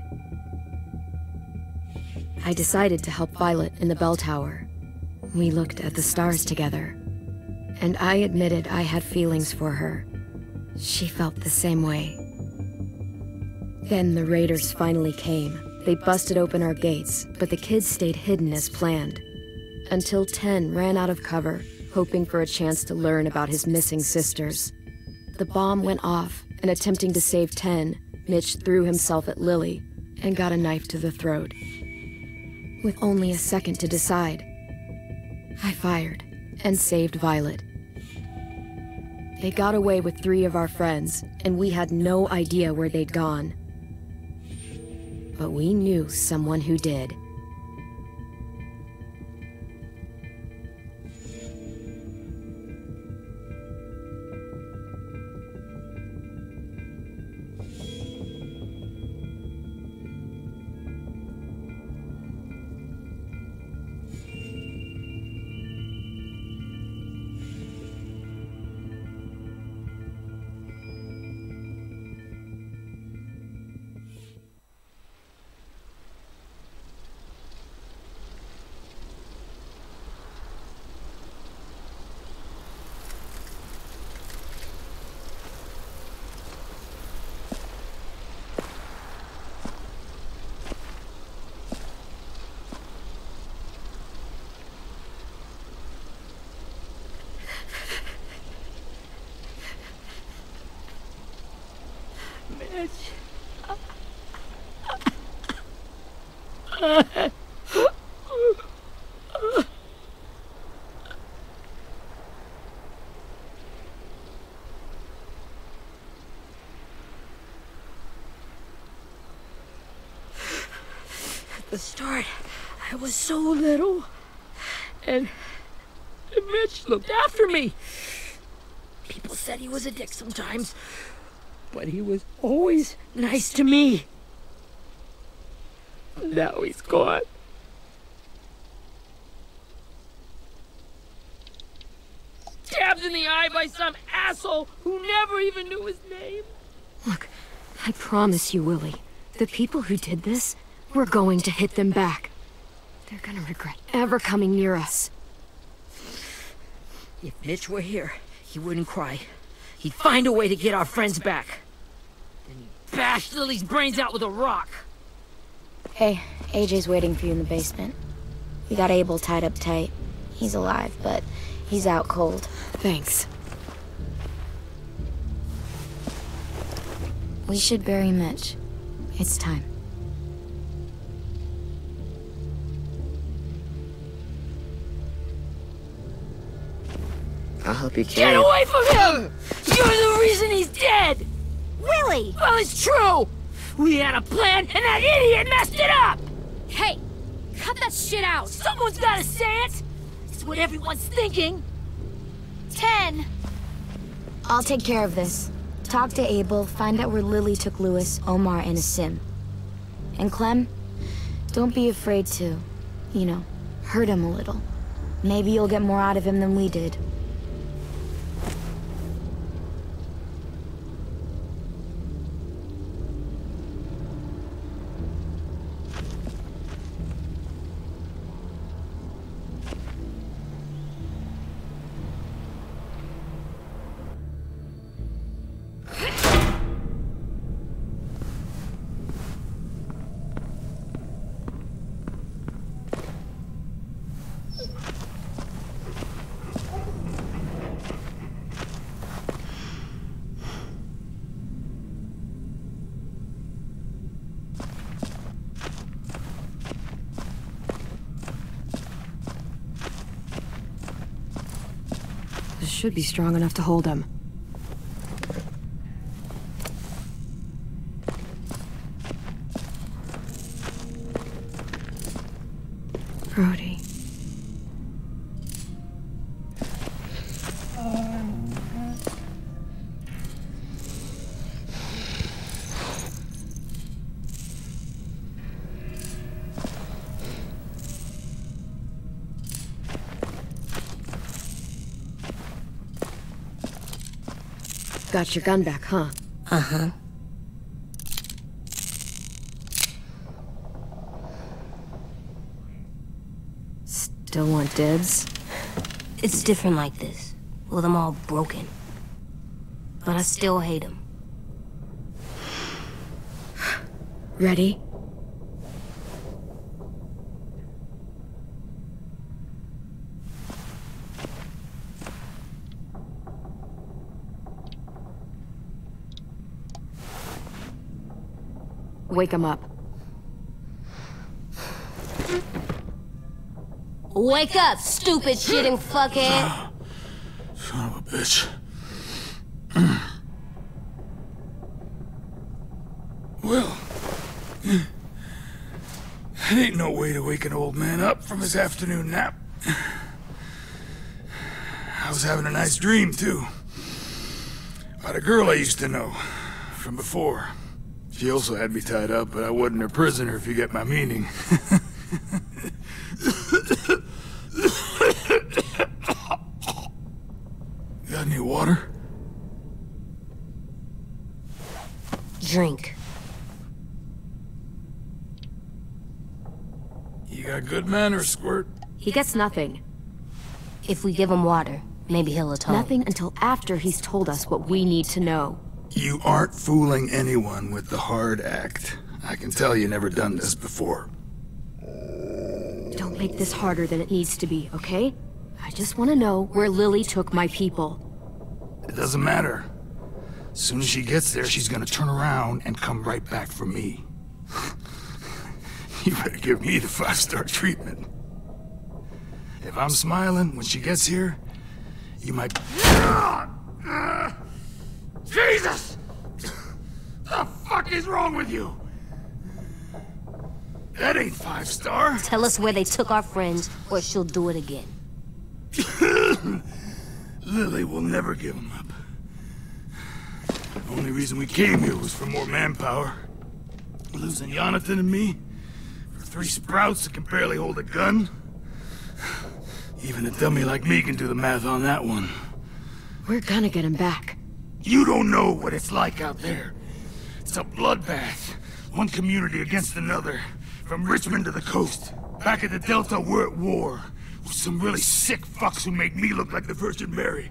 I decided to help Violet in the bell tower. We looked at the stars together, and I admitted I had feelings for her. She felt the same way. Then the raiders finally came. They busted open our gates, but the kids stayed hidden as planned. Until 10 ran out of cover, hoping for a chance to learn about his missing sisters. The bomb went off, and attempting to save 10, Mitch threw himself at Lily and got a knife to the throat. With only a second to decide, I fired and saved Violet. They got away with 3 of our friends, and we had no idea where they'd gone. But we knew someone who did. At the start, I was so little, and Mitch looked after me. People said he was a dick sometimes, but he was always nice to me. Now he's gone. Stabbed in the eye by some asshole who never even knew his name. Look, I promise you, Willie, the people who did this, we're going to hit them back. They're gonna regret ever coming near us. If Mitch were here, he wouldn't cry. He'd find a way to get our friends back. Then he'd bash Lily's brains out with a rock. Hey, AJ's waiting for you in the basement. We got Abel tied up tight. He's alive, but he's out cold. Thanks. We should bury Mitch. It's time. I'll help you carry Get away from him! You're the reason he's dead! Willie! Well, it's true! We had a plan, and that idiot messed it up! Hey! Cut that shit out! Someone's gotta say it! It's what everyone's thinking! 10! I'll take care of this. Talk to Abel, find out where Lily took Lewis, Omar, and a sim. And Clem, don't be afraid to, you know, hurt him a little. Maybe you'll get more out of him than we did. should be strong enough to hold him. Brody. Got your gun back, huh? Uh-huh. Still want dibs? It's different like this, with them all broken. But I still hate them. Ready? Wake him up. Wake up, stupid shitting fuckhead! Son of a bitch. Well, that ain't no way to wake an old man up from his afternoon nap. I was having a nice dream, too. About a girl I used to know from before. She also had me tied up, but I wasn't her prisoner, if you get my meaning. Got any water? Drink. You got good manners, Squirt. He gets nothing. If we give him water, maybe he'll atone. Nothing until after he's told us what we need to know. You aren't fooling anyone with the hard act. I can tell you never done this before. Don't make this harder than it needs to be, okay? I just want to know where Lily took my people. It doesn't matter. As soon as she gets there, she's gonna turn around and come right back for me. You better give me the 5-star treatment. If I'm smiling when she gets here, you might... Jesus! The fuck is wrong with you? That ain't 5-star. Tell us where they took our friends, or she'll do it again. Lily will never give them up. The only reason we came here was for more manpower. Losing Jonathan and me for 3 sprouts that can barely hold a gun. Even a dummy like me can do the math on that one. We're gonna get him back. You don't know what it's like out there. It's a bloodbath. One community against another. From Richmond to the coast. Back at the Delta, we're at war. With some really sick fucks who make me look like the Virgin Mary.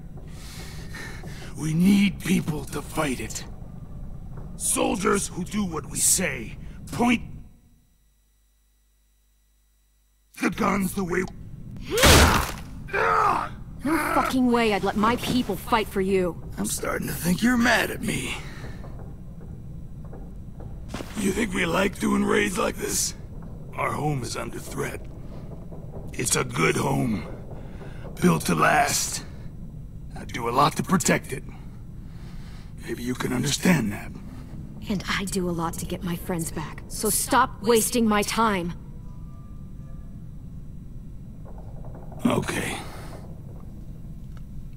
We need people to fight it. Soldiers who do what we say. Point the guns the way... No fucking way I'd let my people fight for you. I'm starting to think you're mad at me. You think we like doing raids like this? Our home is under threat. It's a good home. Built to last. I do a lot to protect it. Maybe you can understand that. And I do a lot to get my friends back. So stop wasting my time. Okay.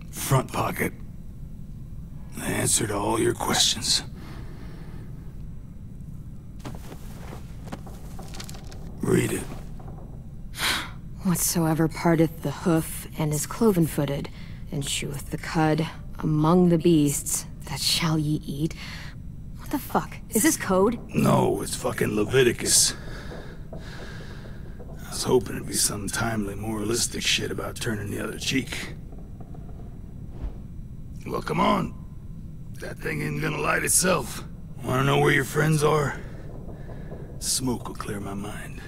Front pocket. The answer to all your questions. Read it. Whatsoever parteth the hoof and is cloven-footed, and cheweth the cud among the beasts, that shall ye eat. What the fuck? Is this code? No, it's fucking Leviticus. I was hoping it'd be some timely, moralistic shit about turning the other cheek. Well, come on. That thing ain't gonna light itself. Wanna know where your friends are? Smoke will clear my mind.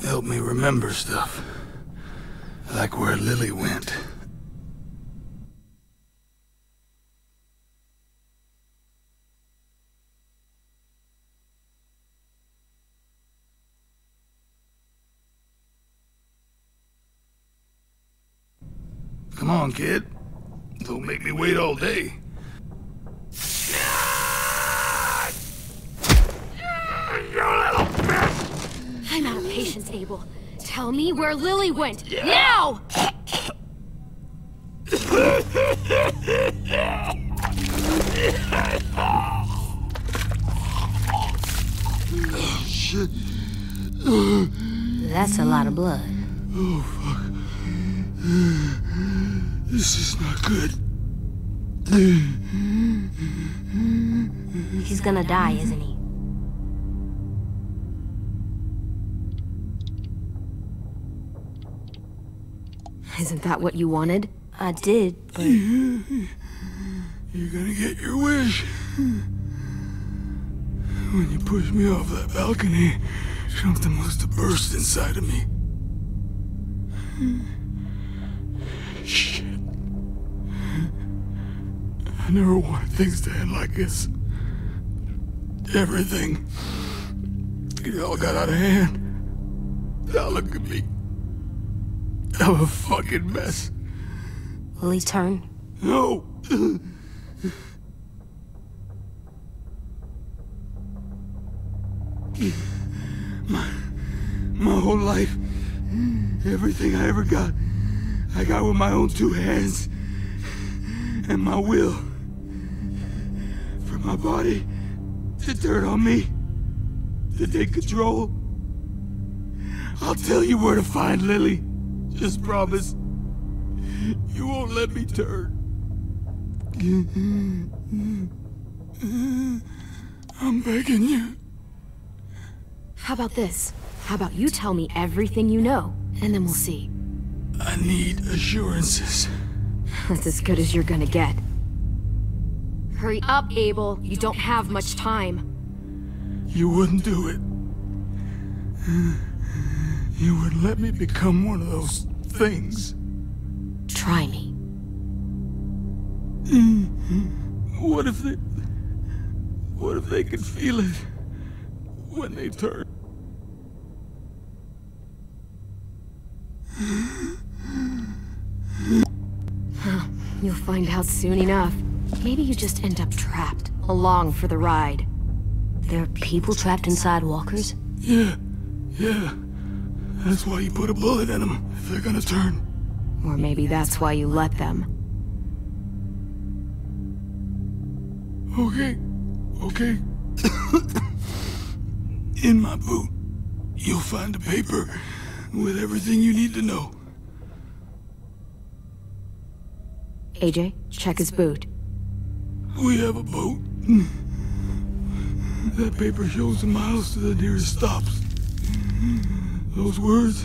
Help me remember stuff. Like where Lily went. Come on, kid. Don't make me wait all day. I'm out of patience, Abel. Tell me where Lily went. Now! Shit. That's a lot of blood. Oh, fuck. This is not good. He's gonna die, isn't he? Isn't that what you wanted? I did, but... You're gonna get your wish. When you pushed me off that balcony, something must have burst inside of me. Shit. I never wanted things to end like this. Everything. It all got out of hand. Now look at me. I'm a fucking mess. Lily's turn? No! My whole life, everything I ever got, I got with my own two hands and my will. For my body to turn on me, to take control. I'll tell you where to find Lily. Just promise you won't let me turn. I'm begging you. How about this? How about you tell me everything you know, and then we'll see. I need assurances. That's as good as you're gonna get. Hurry up, Abel. You don't have much time. You wouldn't do it. You wouldn't let me become one of those things. Try me. What if they could feel it when they turn? You'll find out soon enough. Maybe you just end up trapped, along for the ride. There are people trapped inside walkers? Yeah. That's why you put a bullet in them, if they're gonna turn. Or maybe that's why you let them. Okay. In my boot, you'll find a paper with everything you need to know. AJ, check his boot. We have a boat. That paper shows the miles to the nearest stops. Those words,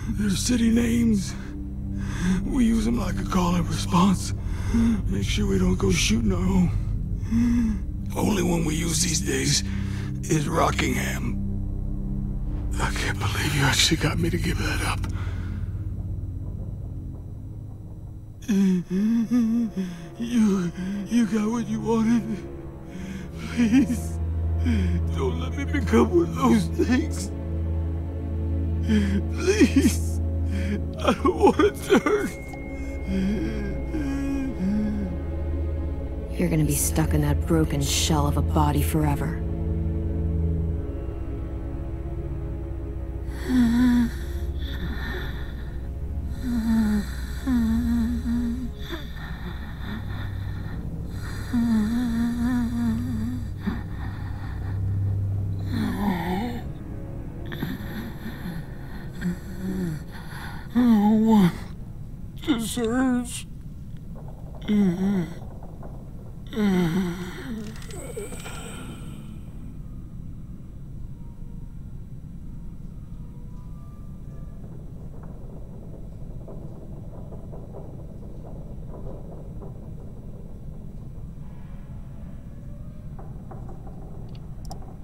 they're city names. We use them like a call and response. Make sure we don't go shooting our own. Only one we use these days is Rockingham. I can't believe you actually got me to give that up. You got what you wanted. Please, don't let me become one of those things. Please, I don't want to turn. You're gonna be stuck in that broken shell of a body forever. No one deserves.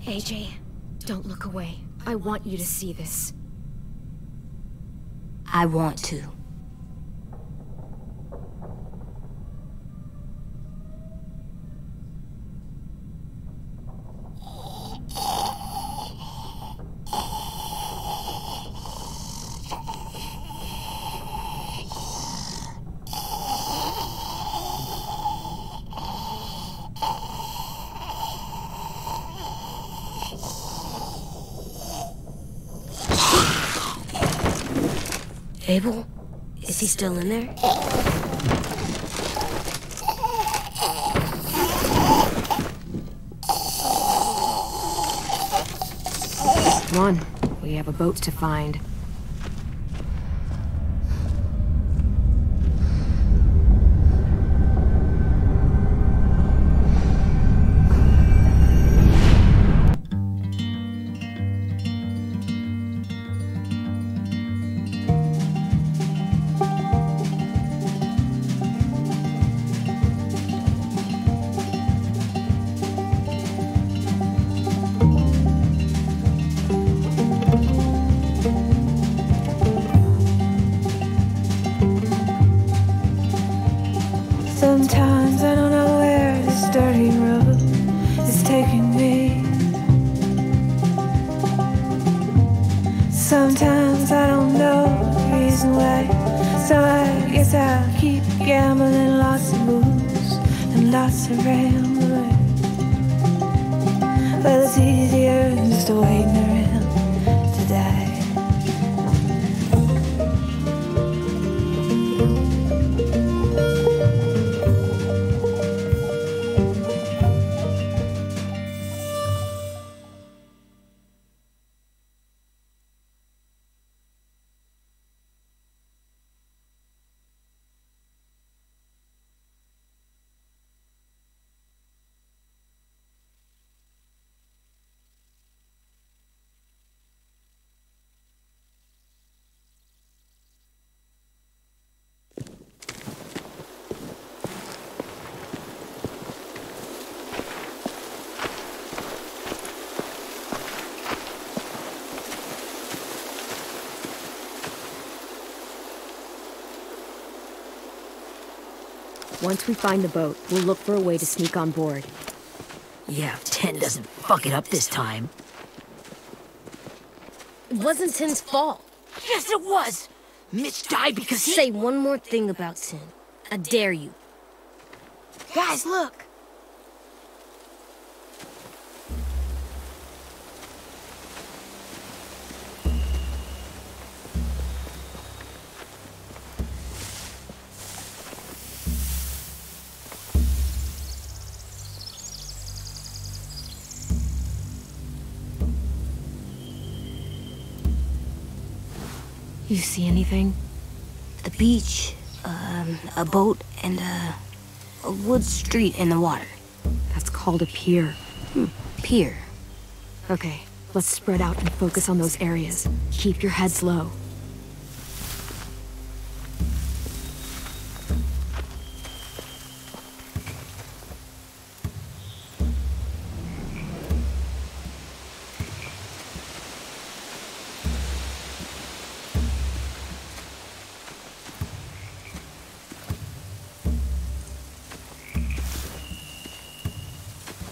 AJ, don't look away. I want you to see this. I want to. Abel? Is he still in there? Come on, we have a boat to find. Sometimes I don't know where this dirty road is taking me. Sometimes I don't know the reason why. So I guess I'll keep gambling, lots of moves and lots of rambling. Well, it's easier just to waiting around to die. Once we find the boat, we'll look for a way to sneak on board. Yeah, 10 doesn't fuck it up this time. It wasn't Tin's fault. Yes, it was! Mitch died because he— Say one more thing about Tin. I dare you. Guys, look! You see anything? The beach, a boat, and a wood street in the water. That's called a pier. Pier. Okay, let's spread out and focus on those areas. Keep your heads low.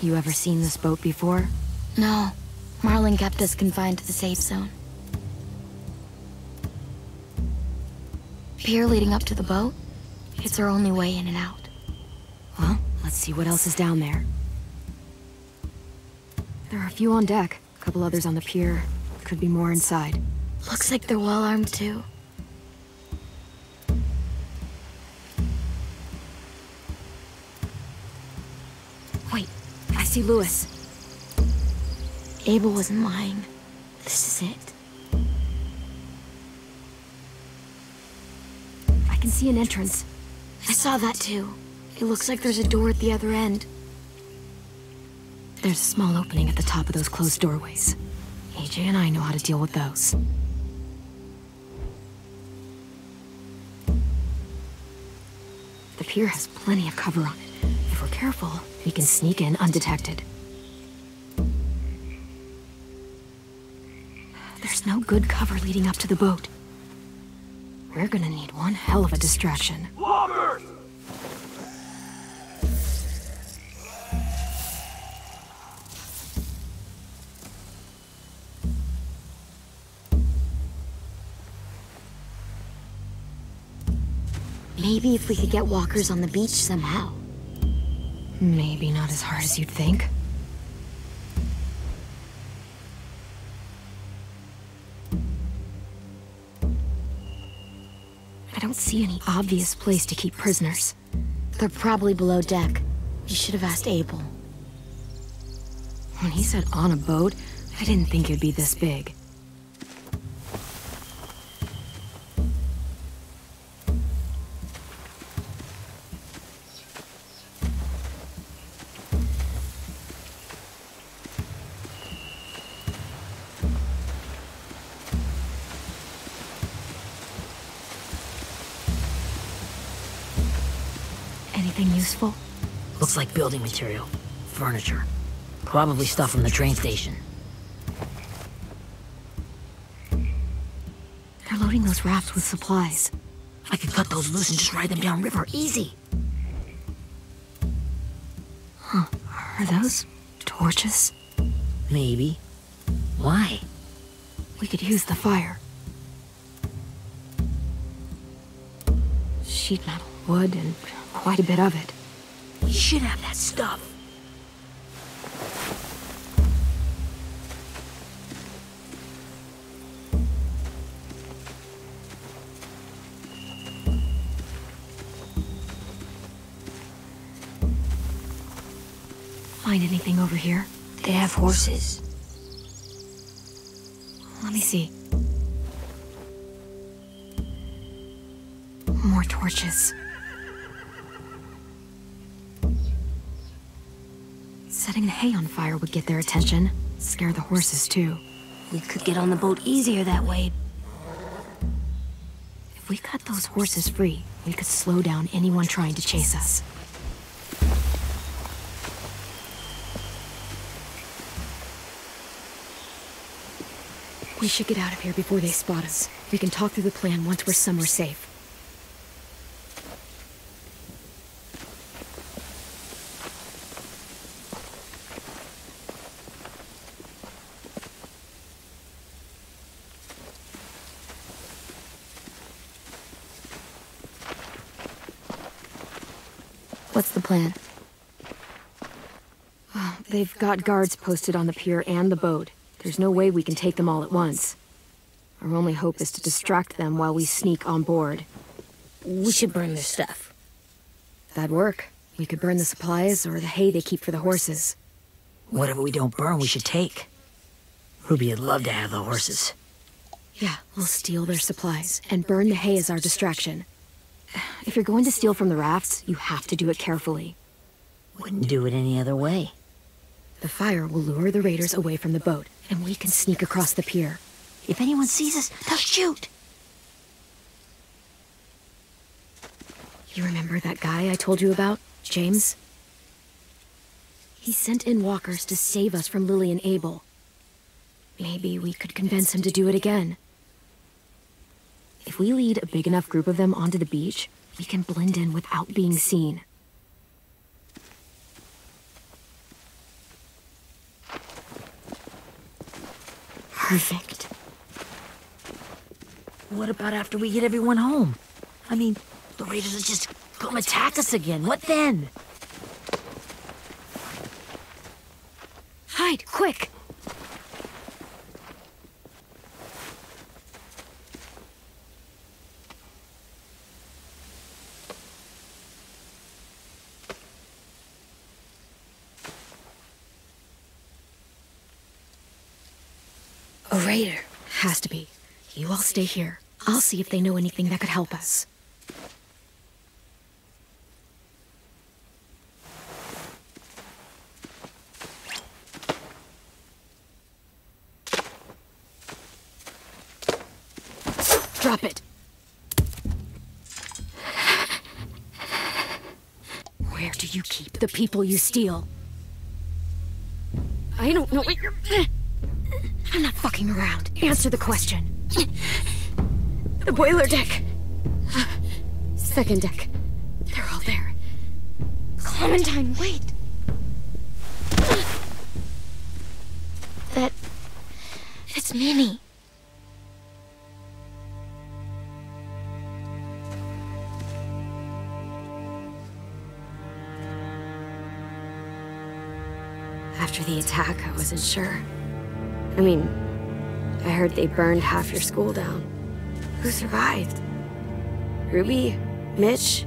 You ever seen this boat before? No. Marlin kept us confined to the safe zone. Pier leading up to the boat? It's our only way in and out. Well, let's see what else is down there. There are a few on deck, a couple others on the pier. Could be more inside. Looks like they're well armed too. Wait, I see Lewis. Abel wasn't lying. This is it. I can see an entrance. I saw that too. It looks like there's a door at the other end. There's a small opening at the top of those closed doorways. AJ and I know how to deal with those. The pier has plenty of cover on it. If we're careful, we can sneak in undetected. There's no good cover leading up to the boat. We're gonna need one hell of a distraction. Lockers! Maybe if we could get walkers on the beach somehow. Maybe not as hard as you'd think. don't see any obvious place to keep prisoners. They're probably below deck. You should have asked Abel. When he said on a boat, I didn't think it'd be this big. Anything useful? Looks like building material. Furniture. Probably stuff from the train station. They're loading those rafts with supplies. I could cut those loose and just ride them downriver. Easy. Huh. Are those torches? Maybe. Why? We could use the fire. Sheet metal, wood, and quite a bit of it. We should have that stuff. Find anything over here? They have horses. Let me see. More torches. Setting the hay on fire would get their attention. Scare the horses, too. We could get on the boat easier that way. If we cut those horses free, we could slow down anyone trying to chase us. We should get out of here before they spot us. We can talk through the plan once we're somewhere safe. What's the plan? Oh, they've got guards posted on the pier and the boat. There's no way we can take them all at once. Our only hope is to distract them while we sneak on board. We should burn their stuff. That'd work. We could burn the supplies or the hay they keep for the horses. Whatever we don't burn, we should take. Ruby would love to have the horses. Yeah, we'll steal their supplies and burn the hay as our distraction. If you're going to steal from the rafts, you have to do it carefully. Wouldn't do it any other way. The fire will lure the raiders away from the boat, and we can sneak across the pier. If anyone sees us, they'll shoot! You remember that guy I told you about, James? He sent in walkers to save us from Lily and Abel. Maybe we could convince him to do it again. If we lead a big enough group of them onto the beach, we can blend in without being seen. Perfect. What about after we get everyone home? I mean, the raiders will just come attack us again. What then? Hide, quick! A raider. Has to be. You all stay here. I'll see if they know anything that could help us. Drop it. Where do you keep the people you steal? I don't know what you're... I'm not fucking around. Answer the question. The boiler deck. Second deck. They're all there. Clementine, wait. It's Minnie. After the attack, I wasn't sure. I mean, I heard they burned half your school down. Who survived? Ruby, Mitch,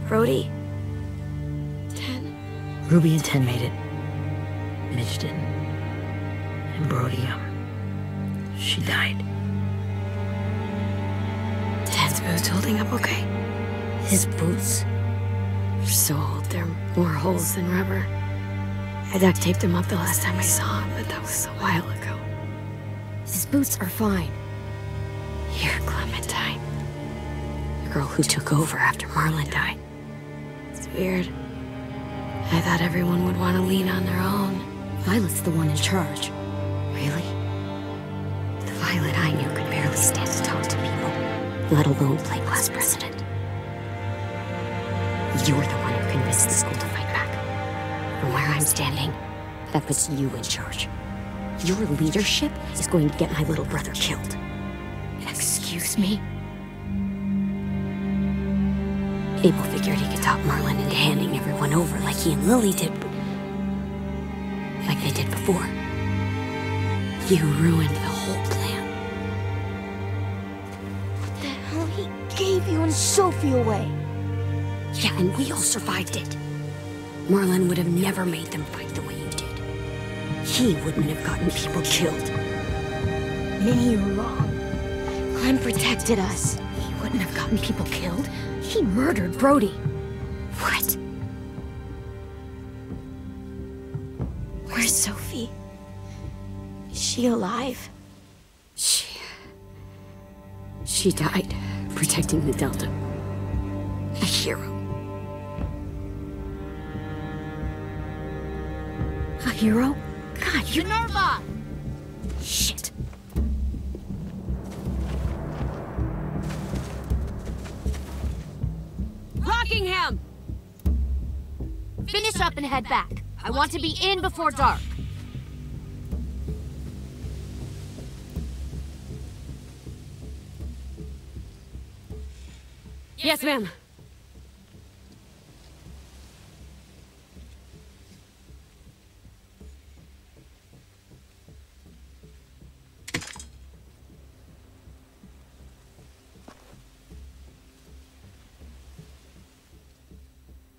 Brody. 10. Ruby and 10 made it. Mitch didn't. And Brody, she died. 10's boots holding up okay? His boots? They're so old, they're more holes than rubber. I duct taped him up the last time I saw him, but that was a while ago. His boots are fine. Here, Clementine. The girl who took over after Marlon died. It's weird. I thought everyone would want to lean on their own. Violet's the one in charge. Really? The Violet I knew could barely stand to talk to people, let alone play class president. You were the one who convinced the school to fight back. From where I'm standing, that puts you in charge. Your leadership is going to get my little brother killed. Excuse me? Abel figured he could talk Marlon into handing everyone over like he and Lily did. Like they did before. You ruined the whole plan. The hell he gave you and Sophie away. Yeah, and we all survived it. Marlon would have never made them fight the way you did. He wouldn't have gotten people killed. Minnie, you're wrong. Clem protected us. He wouldn't have gotten people killed. He murdered Brody. What? Where's Sophie? Is she alive? She died protecting the Delta. A hero. A hero? God, you... Minerva! Shit. Rockingham! Finish up and head back. I want to be in before dark. Yes, ma'am.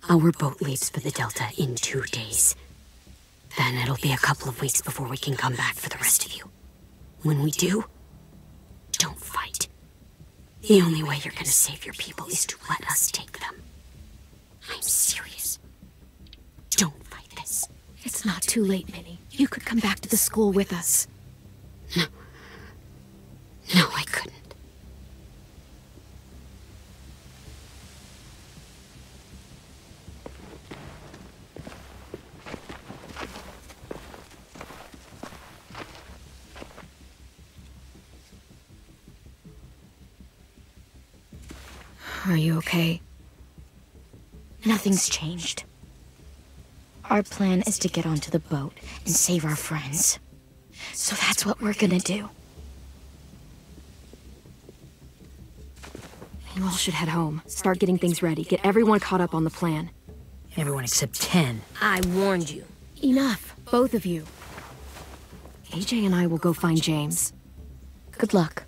Our boat leaves for the Delta in 2 days. Then it'll be a couple of weeks before we can come back for the rest of you. When we do, don't fight. The only way you're gonna save your people is to let us take them. I'm serious. Don't fight this. It's not too late, Minnie. You could come back to the school with us. No. No, I couldn't. Are you okay? Nothing's changed. Our plan is to get onto the boat and save our friends. So that's what we're gonna do. You all should head home. Start getting things ready. Get everyone caught up on the plan. Everyone except 10. I warned you. Enough, both of you. AJ and I will go find James. Good luck.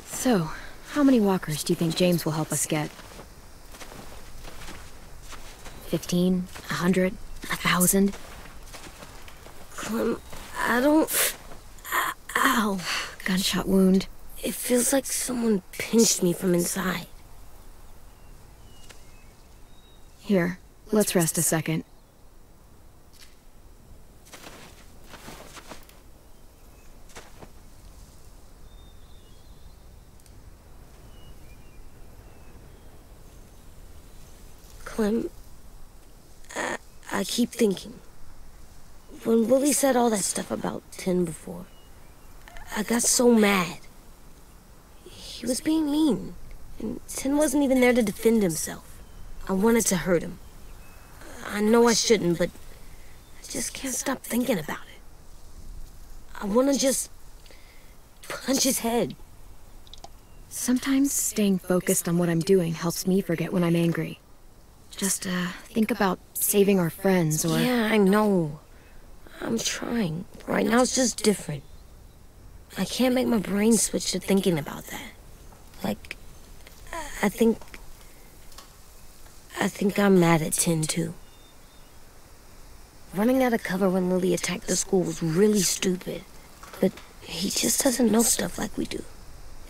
So, how many walkers do you think James will help us get? 15? 100? 1,000? Clem, I don't... Ow. Gunshot wound. It feels like someone pinched me from inside. Here, let's rest a second. Clem, I keep thinking. When Willie said all that stuff about 10 before, I got so mad. He was being mean, and 10 wasn't even there to defend himself. I wanted to hurt him. I know I shouldn't, but I just can't stop thinking about it. I want to just punch his head. Sometimes staying focused on what I'm doing helps me forget when I'm angry. Just, think about saving our friends or... Yeah, I know. I'm trying. Right now it's just different. I can't make my brain switch to thinking about that. Like, I think I'm mad at Tin, too. Running out of cover when Lily attacked the school was really stupid. But he just doesn't know stuff like we do.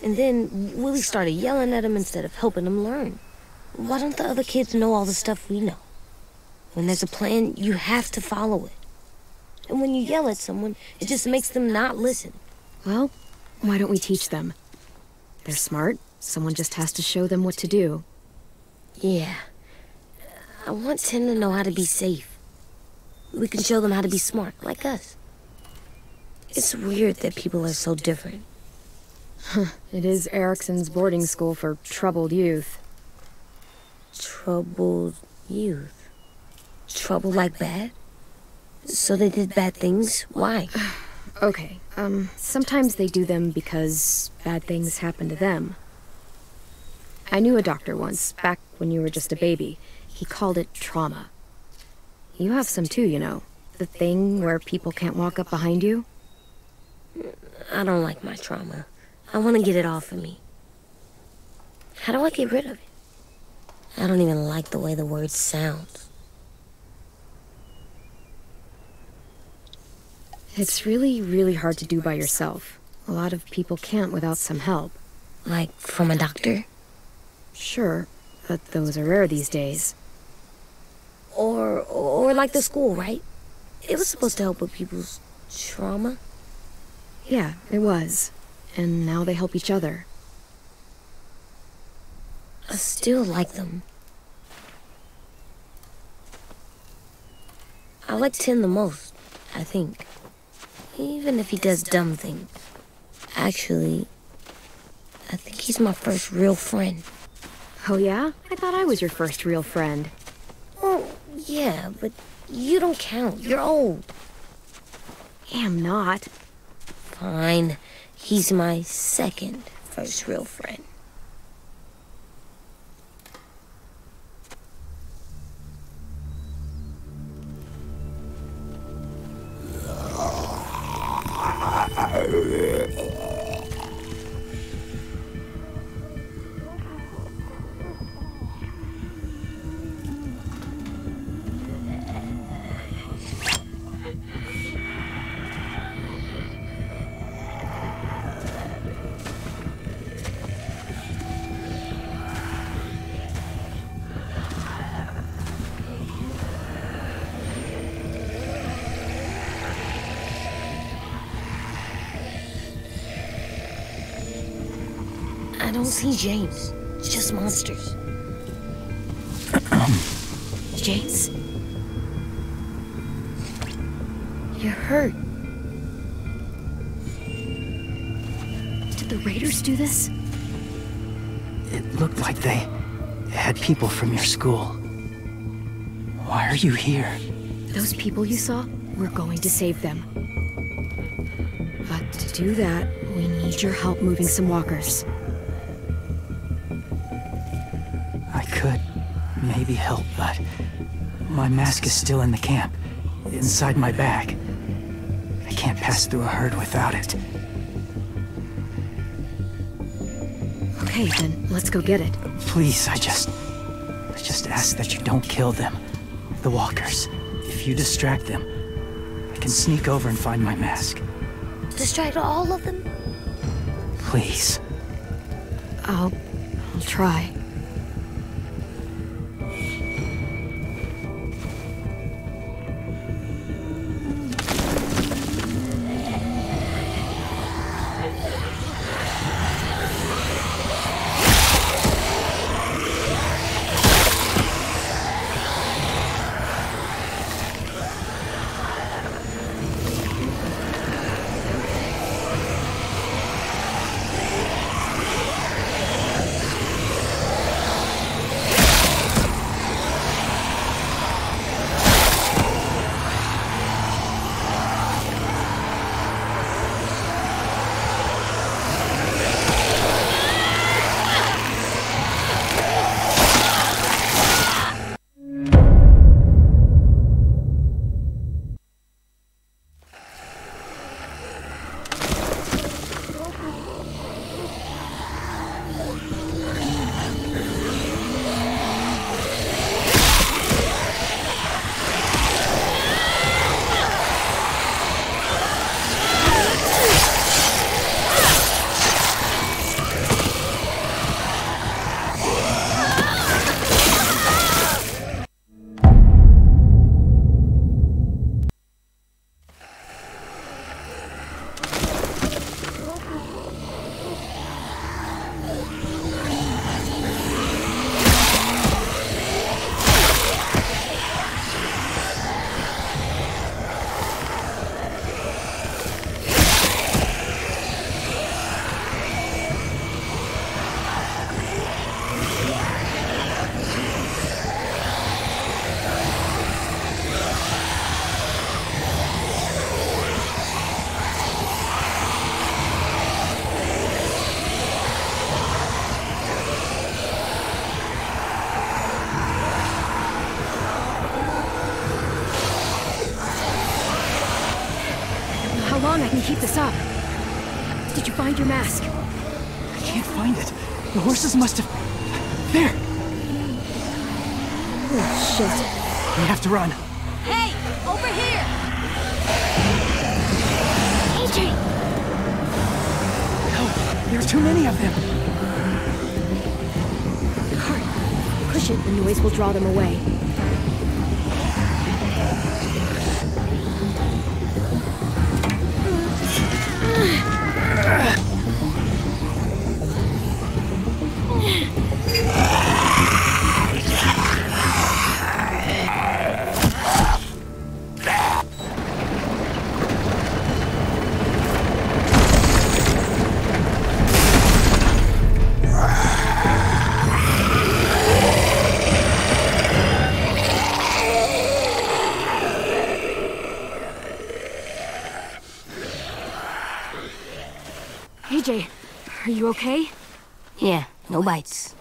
And then Willie started yelling at him instead of helping him learn. Why don't the other kids know all the stuff we know? When there's a plan, you have to follow it. And when you yell at someone, it just makes them not listen. Well, why don't we teach them? They're smart. Someone just has to show them what to do. Yeah. I want Tin to know how to be safe. We can show them how to be smart, like us. It's weird that people are so different. It is Erickson's boarding school for troubled youth. Troubled youth? Trouble like bad? So they did bad things? Why? Okay, sometimes they do them because bad things happen to them. I knew a doctor once, back when you were just a baby. He called it trauma. You have some too, you know. The thing where people can't walk up behind you. I don't like my trauma. I want to get it off of me. How do I get rid of it? I don't even like the way the word sounds. It's really, really hard to do by yourself. A lot of people can't without some help. Like from a doctor? Sure, but those are rare these days. Or like the school, right? It was supposed to help with people's trauma. Yeah, it was. And now they help each other. I still like them. I like Tin the most, I think. Even if he does dumb things. Actually, I think he's my first real friend. Oh yeah? I thought I was your first real friend. Well, yeah, but you don't count. You're old. I'm not. Fine. He's my second first real friend. I don't see James. It's just monsters. James? You're hurt. Did the Raiders do this? It looked like they had people from your school. Why are you here? Those people you saw, we're going to save them. But to do that, we need your help moving some walkers. I could maybe help, but my mask is still in the camp, inside my bag. I can't pass through a herd without it. Okay, then let's go get it. Please, I just ask that you don't kill them, the walkers. If you distract them, I can sneak over and find my mask. Distract all of them? Please. I'll try. keep this up. Did you find your mask? I can't find it. The horses must have... There! Oh, shit. We have to run. Hey, over here! AJ! No, there are too many of them. Hurry. Push it, the noise will draw them away. AJ, are you okay? Yeah, no bites.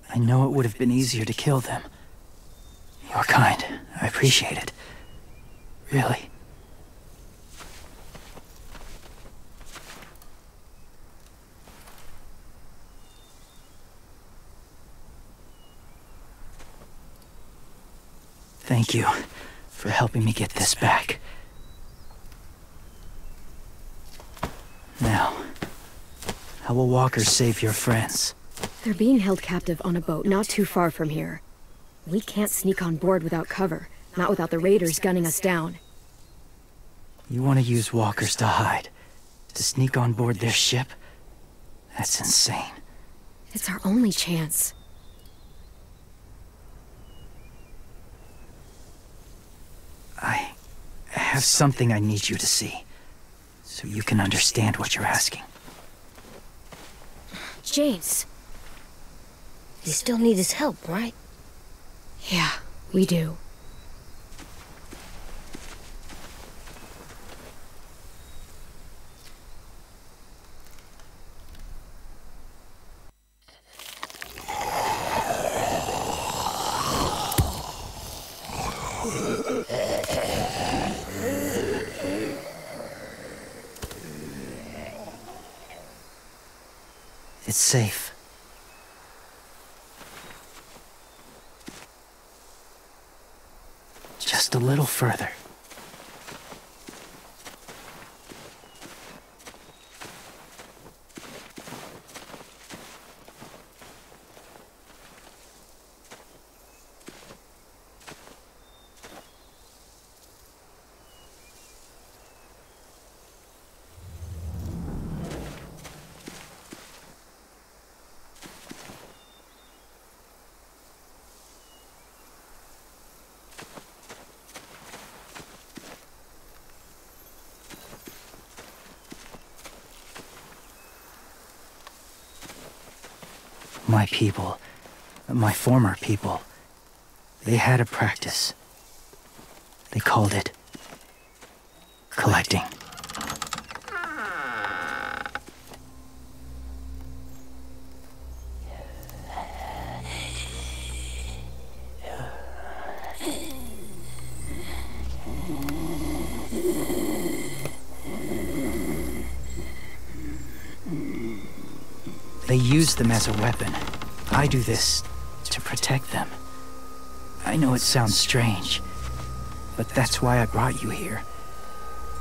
I know it would have been easier to kill them. You're kind. I appreciate it. Really. Thank you for helping me get this back. Now, how will walkers save your friends? They're being held captive on a boat not too far from here. We can't sneak on board without cover, not without the raiders gunning us down. You want to use walkers to hide? To sneak on board their ship? That's insane. It's our only chance. I have something I need you to see, so you can understand what you're asking. James. You still need his help, right? Yeah, we do. It's safe. Just a little further. My people, my former people, they had a practice. They called it collecting. They use them as a weapon. I do this to protect them. I know it sounds strange, but that's why I brought you here.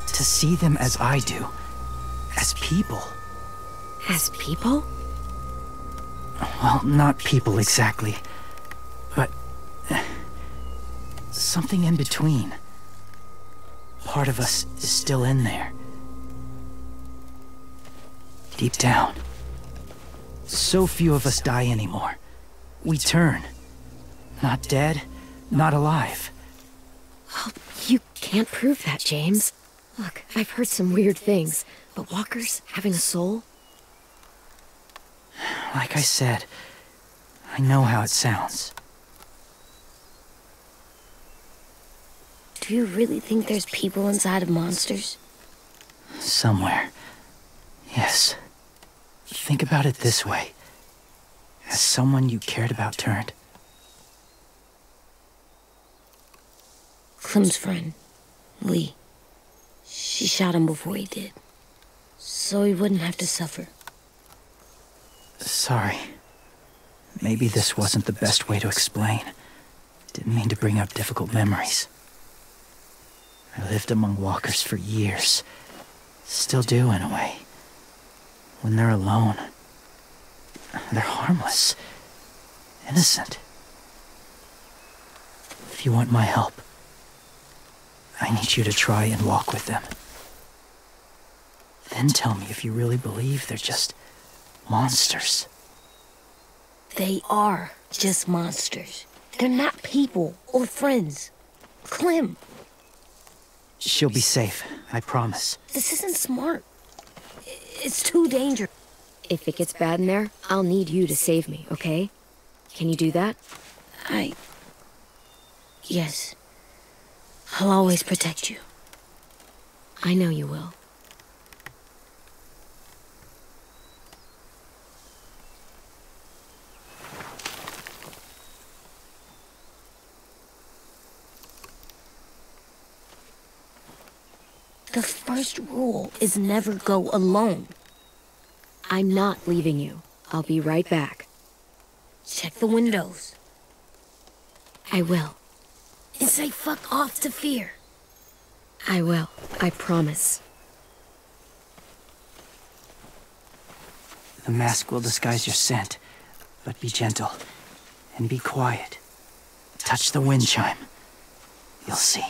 To see them as I do. As people. As people? Well, not people exactly, but something in between. Part of us is still in there. Deep down. So few of us die anymore. We turn. Not dead, not alive. Well, you can't prove that, James. Look, I've heard some weird things, but walkers having a soul? Like I said, I know how it sounds. Do you really think there's people inside of monsters? Somewhere. Yes. Think about it this way. Has someone you cared about turned? Clem's friend. Lee. She shot him before he did. So he wouldn't have to suffer. Sorry. Maybe this wasn't the best way to explain. Didn't mean to bring up difficult memories. I lived among walkers for years. Still do, in a way. When they're alone, they're harmless. Innocent. If you want my help, I need you to try and walk with them. Then tell me if you really believe they're just monsters. They are just monsters. They're not people or friends. Clem. She'll be safe, I promise. This isn't smart. It's too dangerous. If it gets bad in there, I'll need you to save me, okay? Can you do that? Yes. I'll always protect you. I know you will. The first rule is never go alone. I'm not leaving you. I'll be right back. Check the windows. I will. And say fuck off to Fear. I will. I promise. The mask will disguise your scent, but be gentle and be quiet. Touch the wind chime. You'll see.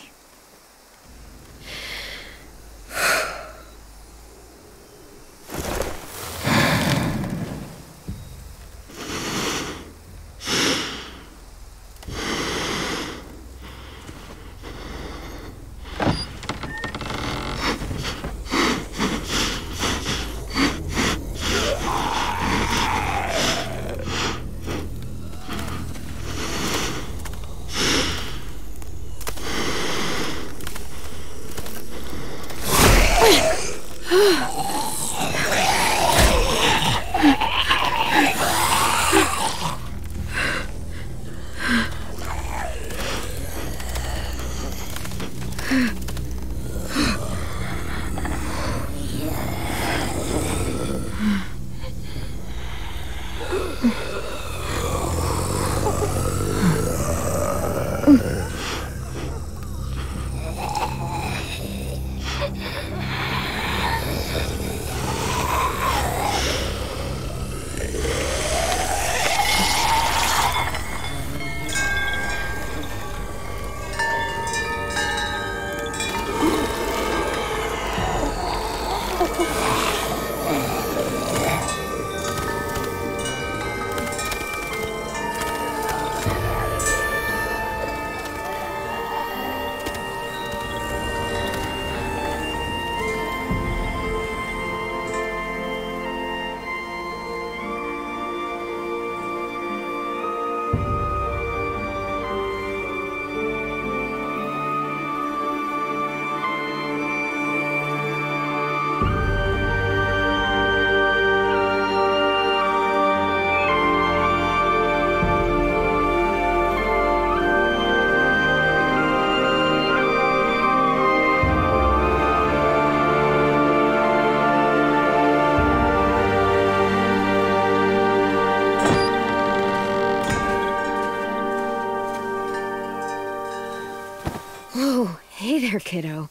there, kiddo.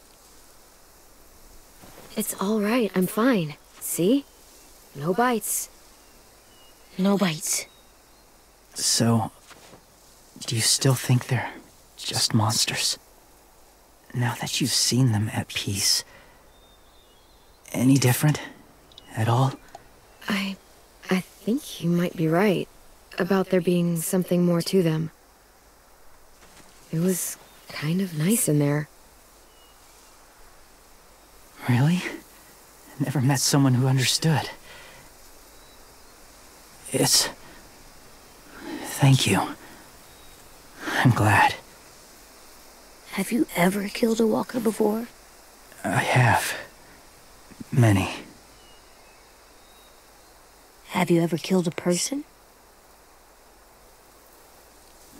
It's all right. I'm fine. See? No bites. No bites. So, do you still think they're just monsters? Now that you've seen them at peace, any different at all? I think you might be right about there being something more to them. It was kind of nice in there. Really? Never met someone who understood. Thank you. I'm glad. Have you ever killed a walker before? I have. Many. Have you ever killed a person?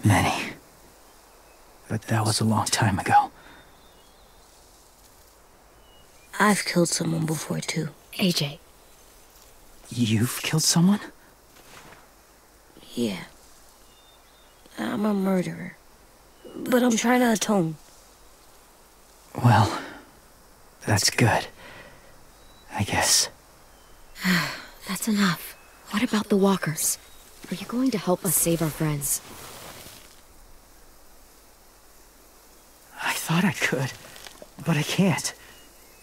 Many. But that was a long time ago. I've killed someone before, too. AJ. You've killed someone? Yeah. I'm a murderer. But I'm trying to atone. Well, that's good. I guess. That's enough. What about the walkers? Are you going to help us save our friends? I thought I could, but I can't.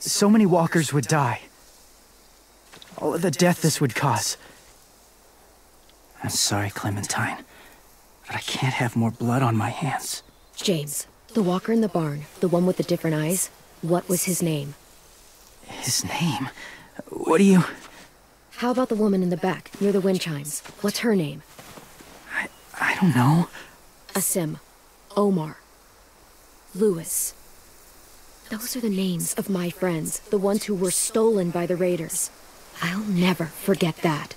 So many walkers would die. All of the death this would cause. I'm sorry, Clementine, but I can't have more blood on my hands. James, the walker in the barn, the one with the different eyes, what was his name? His name? What do you... How about the woman in the back, near the wind chimes? What's her name? I don't know. Asim. Omar. Lewis. Those are the names of my friends, the ones who were stolen by the raiders. I'll never forget that.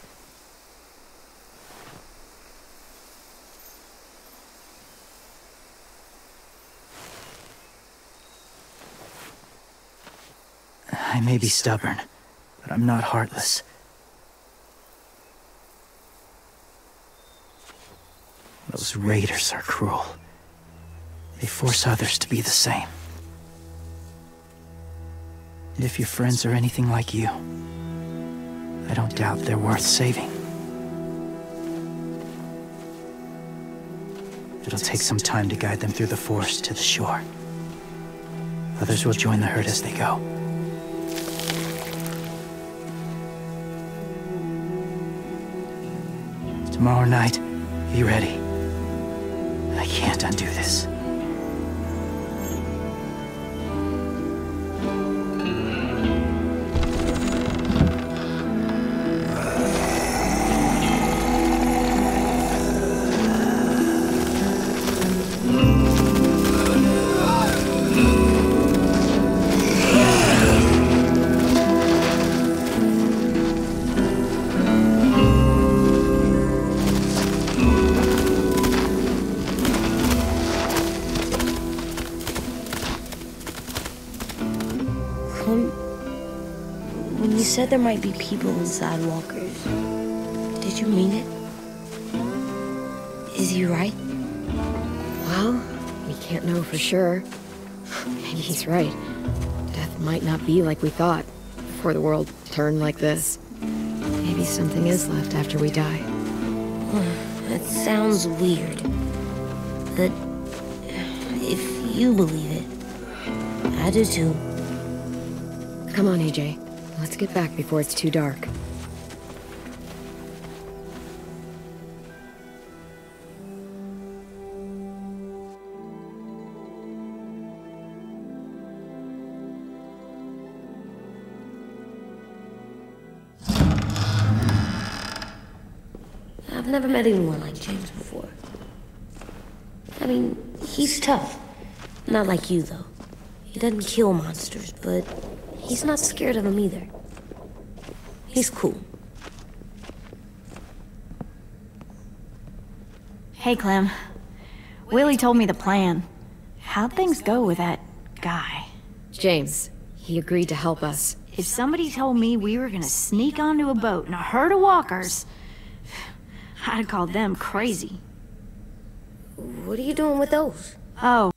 I may be stubborn, but I'm not heartless. Those raiders are cruel. They force others to be the same. And if your friends are anything like you, I don't doubt they're worth saving. It'll take some time to guide them through the forest to the shore. Others will join the herd as they go. Tomorrow night, be ready. I can't undo this. When you said there might be people inside walkers, did you mean it? Is he right? Well, we can't know for sure. Maybe he's right. Death might not be like we thought before the world turned like this. Maybe something is left after we die. It sounds weird. But if you believe it, I do too. Come on, AJ. Let's get back before it's too dark. I've never met anyone like James before. I mean, he's tough. Not like you, though. He doesn't kill monsters, but he's not scared of them either. He's cool. Hey, Clem. Willie told me the plan. How'd things go with that guy? James, he agreed to help us. If somebody told me we were gonna sneak onto a boat in a herd of walkers, I'd call them crazy. What are you doing with those? Oh,